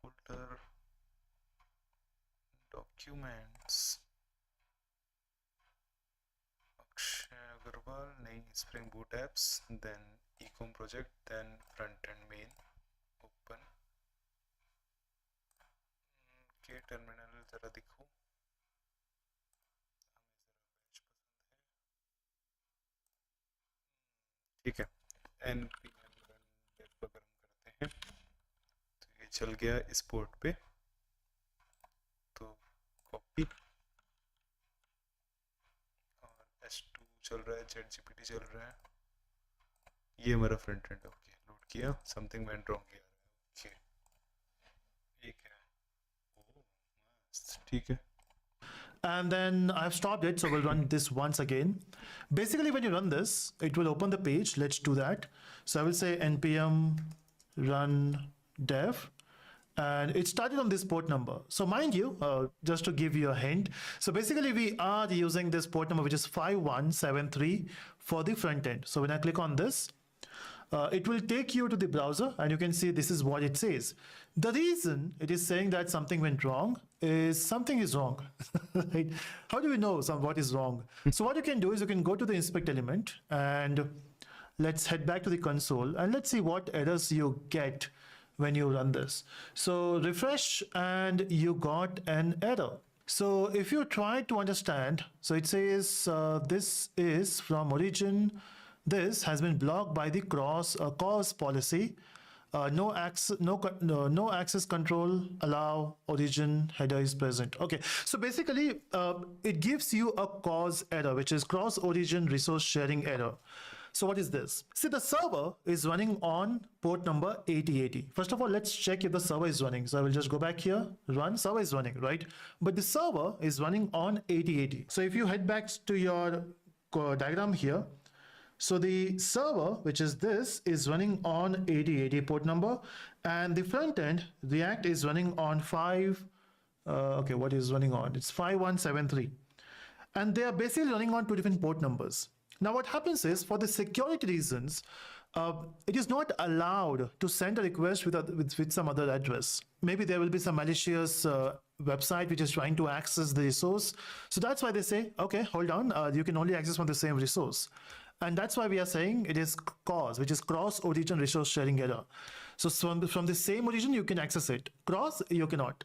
फोल्डर डॉक्यूमेंट्स, अक्षय अग्रवाल, नहीं, Spring boot apps, then ecom project, then front end main, open के टर्मिनल जरा दिखो, ठीक है। npm run dev अगर हम करते हैं तो ये चल गया इस पोर्ट पे, तो कॉपी, और s2 चल रहा है, ChatGPT चल रहा है, ये हमारा फ्रंट एंड। ओके, लोड किया, something went wrong here. Okay, ये क्या है? ओह, मस्त, ठीक है। And then I've stopped it, so we'll run this once again. Basically, when you run this, it will open the page. Let's do that. So I will say npm run dev, and it started on this port number. So mind you, just to give you a hint, so basically we are using this port number, which is 5173 for the front end. So when I click on this, it will take you to the browser, and you can see this is what it says. The reason it is saying that something went wrong is something is wrong. Right? How do we know what is wrong? So what you can do is you can go to the inspect element, and let's head back to the console, and let's see what errors you get when you run this. So refresh, and you got an error. So if you try to understand, so it says this is from origin. This has been blocked by the cause policy. No access control allow origin header is present. Okay, so basically it gives you a cause error, which is cross origin resource sharing error. So what is this? See, the server is running on port number 8080. First of all, let's check if the server is running. So I will just go back here, run, server is running, right? But the server is running on 8080. So if you head back to your diagram here, so the server, which is this, is running on 8080 port number, and the front end React is running on okay, what is running on? It's 5173, and they are basically running on two different port numbers. Now what happens is, for the security reasons, it is not allowed to send a request with some other address. Maybe there will be some malicious website which is trying to access the resource. So that's why they say, okay, hold on, you can only access from the same resource. And that's why we are saying it is cause, which is cross origin resource sharing error. So from the same origin, you can access it. Cross, you cannot.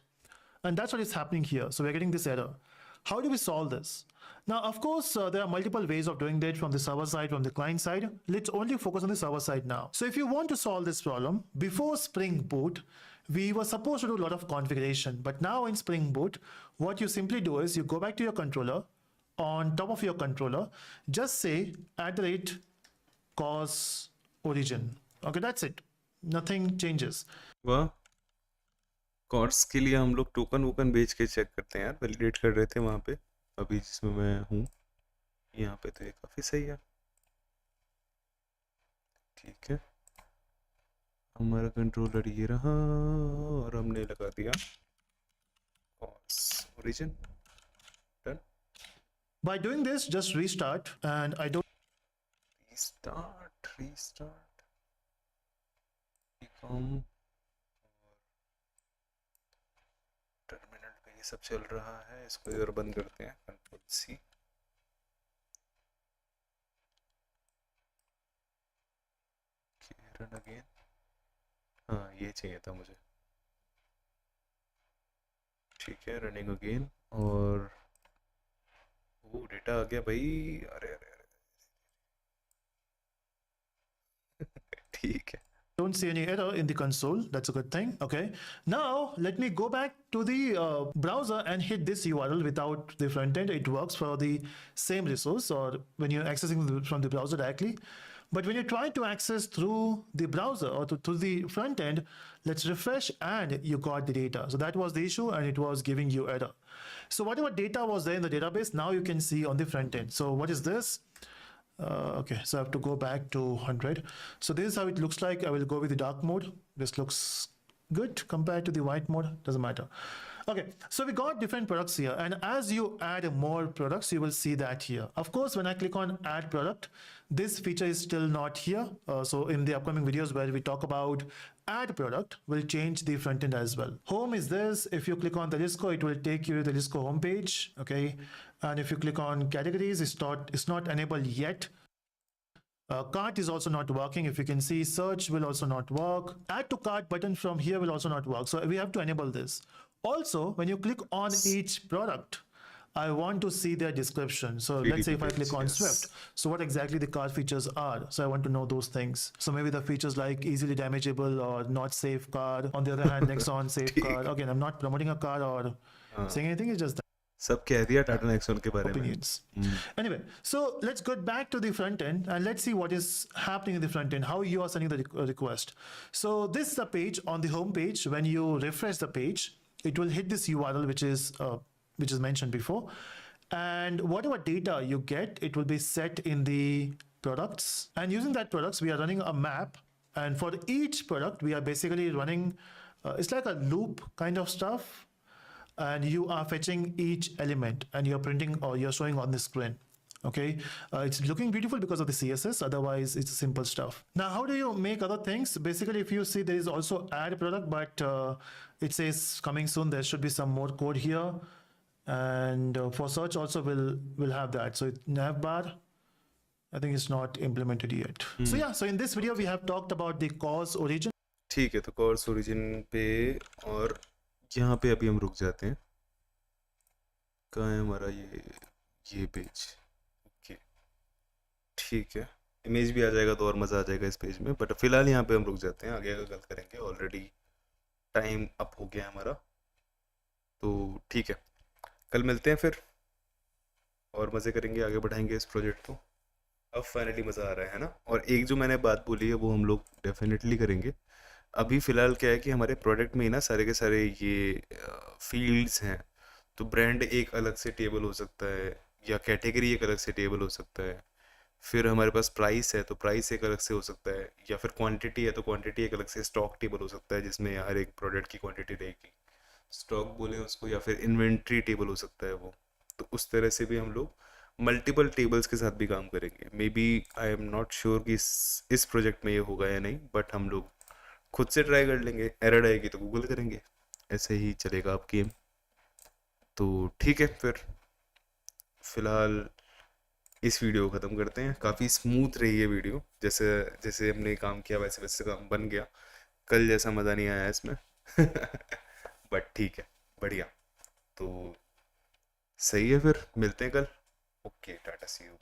And that's what is happening here. So we're getting this error. How do we solve this? Now, of course, there are multiple ways of doing that, from the server side, from the client side. Let's only focus on the server side now. So if you want to solve this problem, before Spring Boot, we were supposed to do a lot of configuration. But now in Spring Boot, what you simply do is you go back to your controller. On top of your controller, just say @cause origin. Okay, that's it. Nothing changes. वाह, course के लिए हम लोग token woken बेच के check करते हैं यार, वैलिडेट कर रहे थे वहाँ पे, अभी जिसमें मैं हूँ यहाँ पे, तो ये काफ़ी सही है। ठीक है, हमारा कंट्रोलर ये रहा, और हमने लगा दिया CORS origin. By doing this, just restart, and I don't restart ecom, और टर्मिनल पे ये सब चल रहा है, इसको इधर बंद करते हैं, कंट्रोल सी। रन अगेन, हाँ ये चाहिए था मुझे। ठीक है, रनिंग अगेन, और वो डेटा आ गया भाई। अरे अरे अरे ठीक है, don't see any error in the console. That's a good thing. Okay. Now let me go back to the browser and hit this URL without the front end. It works for the same resource or when you're accessing from the browser directly. But when you try to access through the browser or through the front end, let's refresh and you got the data. So that was the issue and it was giving you error. So whatever data was there in the database, now you can see on the front end. So what is this? Okay, so I have to go back to 100. So this is how it looks like. I will go with the dark mode. This looks good compared to the white mode, doesn't matter. Okay, so we got different products here, and as you add more products, you will see that here. Of course, when I click on add product, this feature is still not here. So in the upcoming videos where we talk about add product, we'll change the front end as well. Home is this. If you click on the Lisco, it will take you to the Lisco homepage. Okay, and if you click on categories, it's not enabled yet. Cart is also not working. If you can see, search will also not work. Add to cart button from here will also not work. So we have to enable this. Also, when you click on each product, I want to see their description. So let's say if I click on Swift, so what exactly the car features are. So I want to know those things. So maybe the features like easily damageable or not safe car. On the other hand, Nexon safe car. Again, I'm not promoting a car or saying anything. It's just that. सब कह दिया Tata Nexon के बारे में. Opinions. Anyway, so let's go back to the front end and let's see what is happening in the front end, how you are sending the request. So this is the page on the home page. When you refresh the page, it will hit this URL which is mentioned before, and whatever data you get, it will be set in the products, and using that products we are running a map, and for each product we are basically running it's like a loop kind of stuff, and you are fetching each element and you're printing or you're showing on the screen. Okay, it's looking beautiful because of the CSS, otherwise it's simple stuff. Now how do you make other things? Basically, if you see, there is also add product, but it says coming soon. There should be some more code here, and for search also we'll have that. So nav bar, I think it's not implemented yet. So yeah, so in this video we have talked about the cause origin. ठीक है, तो course origin पे और यहाँ पे अभी हम रुक जाते हैं. कहाँ है हमारा ये पेज? ओके, ठीक है. इमेज भी आ जाएगा तो और मज़ा आ जाएगा इस पेज में, बट फिलहाल यहाँ पे हम रुक जाते हैं. आगे का गल करेंगे. ऑलरेडी टाइम अप हो गया हमारा, तो ठीक है, कल मिलते हैं फिर और मज़े करेंगे, आगे बढ़ाएंगे इस प्रोजेक्ट को. अब फाइनली मज़ा आ रहा है ना. और एक जो मैंने बात बोली है वो हम लोग डेफिनेटली करेंगे. अभी फ़िलहाल क्या है कि हमारे प्रोडक्ट में ही ना सारे के सारे ये फील्ड्स हैं, तो ब्रांड एक अलग से टेबल हो सकता है, या कैटेगरी एक अलग से टेबल हो सकता है. फिर हमारे पास प्राइस है तो प्राइस एक अलग से हो सकता है, या फिर क्वांटिटी है तो क्वांटिटी एक अलग से स्टॉक टेबल हो सकता है जिसमें हर एक प्रोडक्ट की क्वांटिटी रहेगी. स्टॉक बोले उसको, या फिर इन्वेंट्री टेबल हो सकता है वो. तो उस तरह से भी हम लोग मल्टीपल टेबल्स के साथ भी काम करेंगे. Maybe I am not sure कि इस प्रोजेक्ट में ये होगा या नहीं, बट हम लोग खुद से ट्राई कर लेंगे. एरर आएगी तो गूगल करेंगे. ऐसे ही चलेगा आप गेम. तो ठीक है, फिर फ़िलहाल इस वीडियो को ख़त्म करते हैं. काफ़ी स्मूथ रही है वीडियो, जैसे जैसे हमने काम किया वैसे वैसे काम बन गया. कल जैसा मज़ा नहीं आया इसमें बट ठीक है, बढ़िया. तो सही है, फिर मिलते हैं कल. Okay, tata, see you.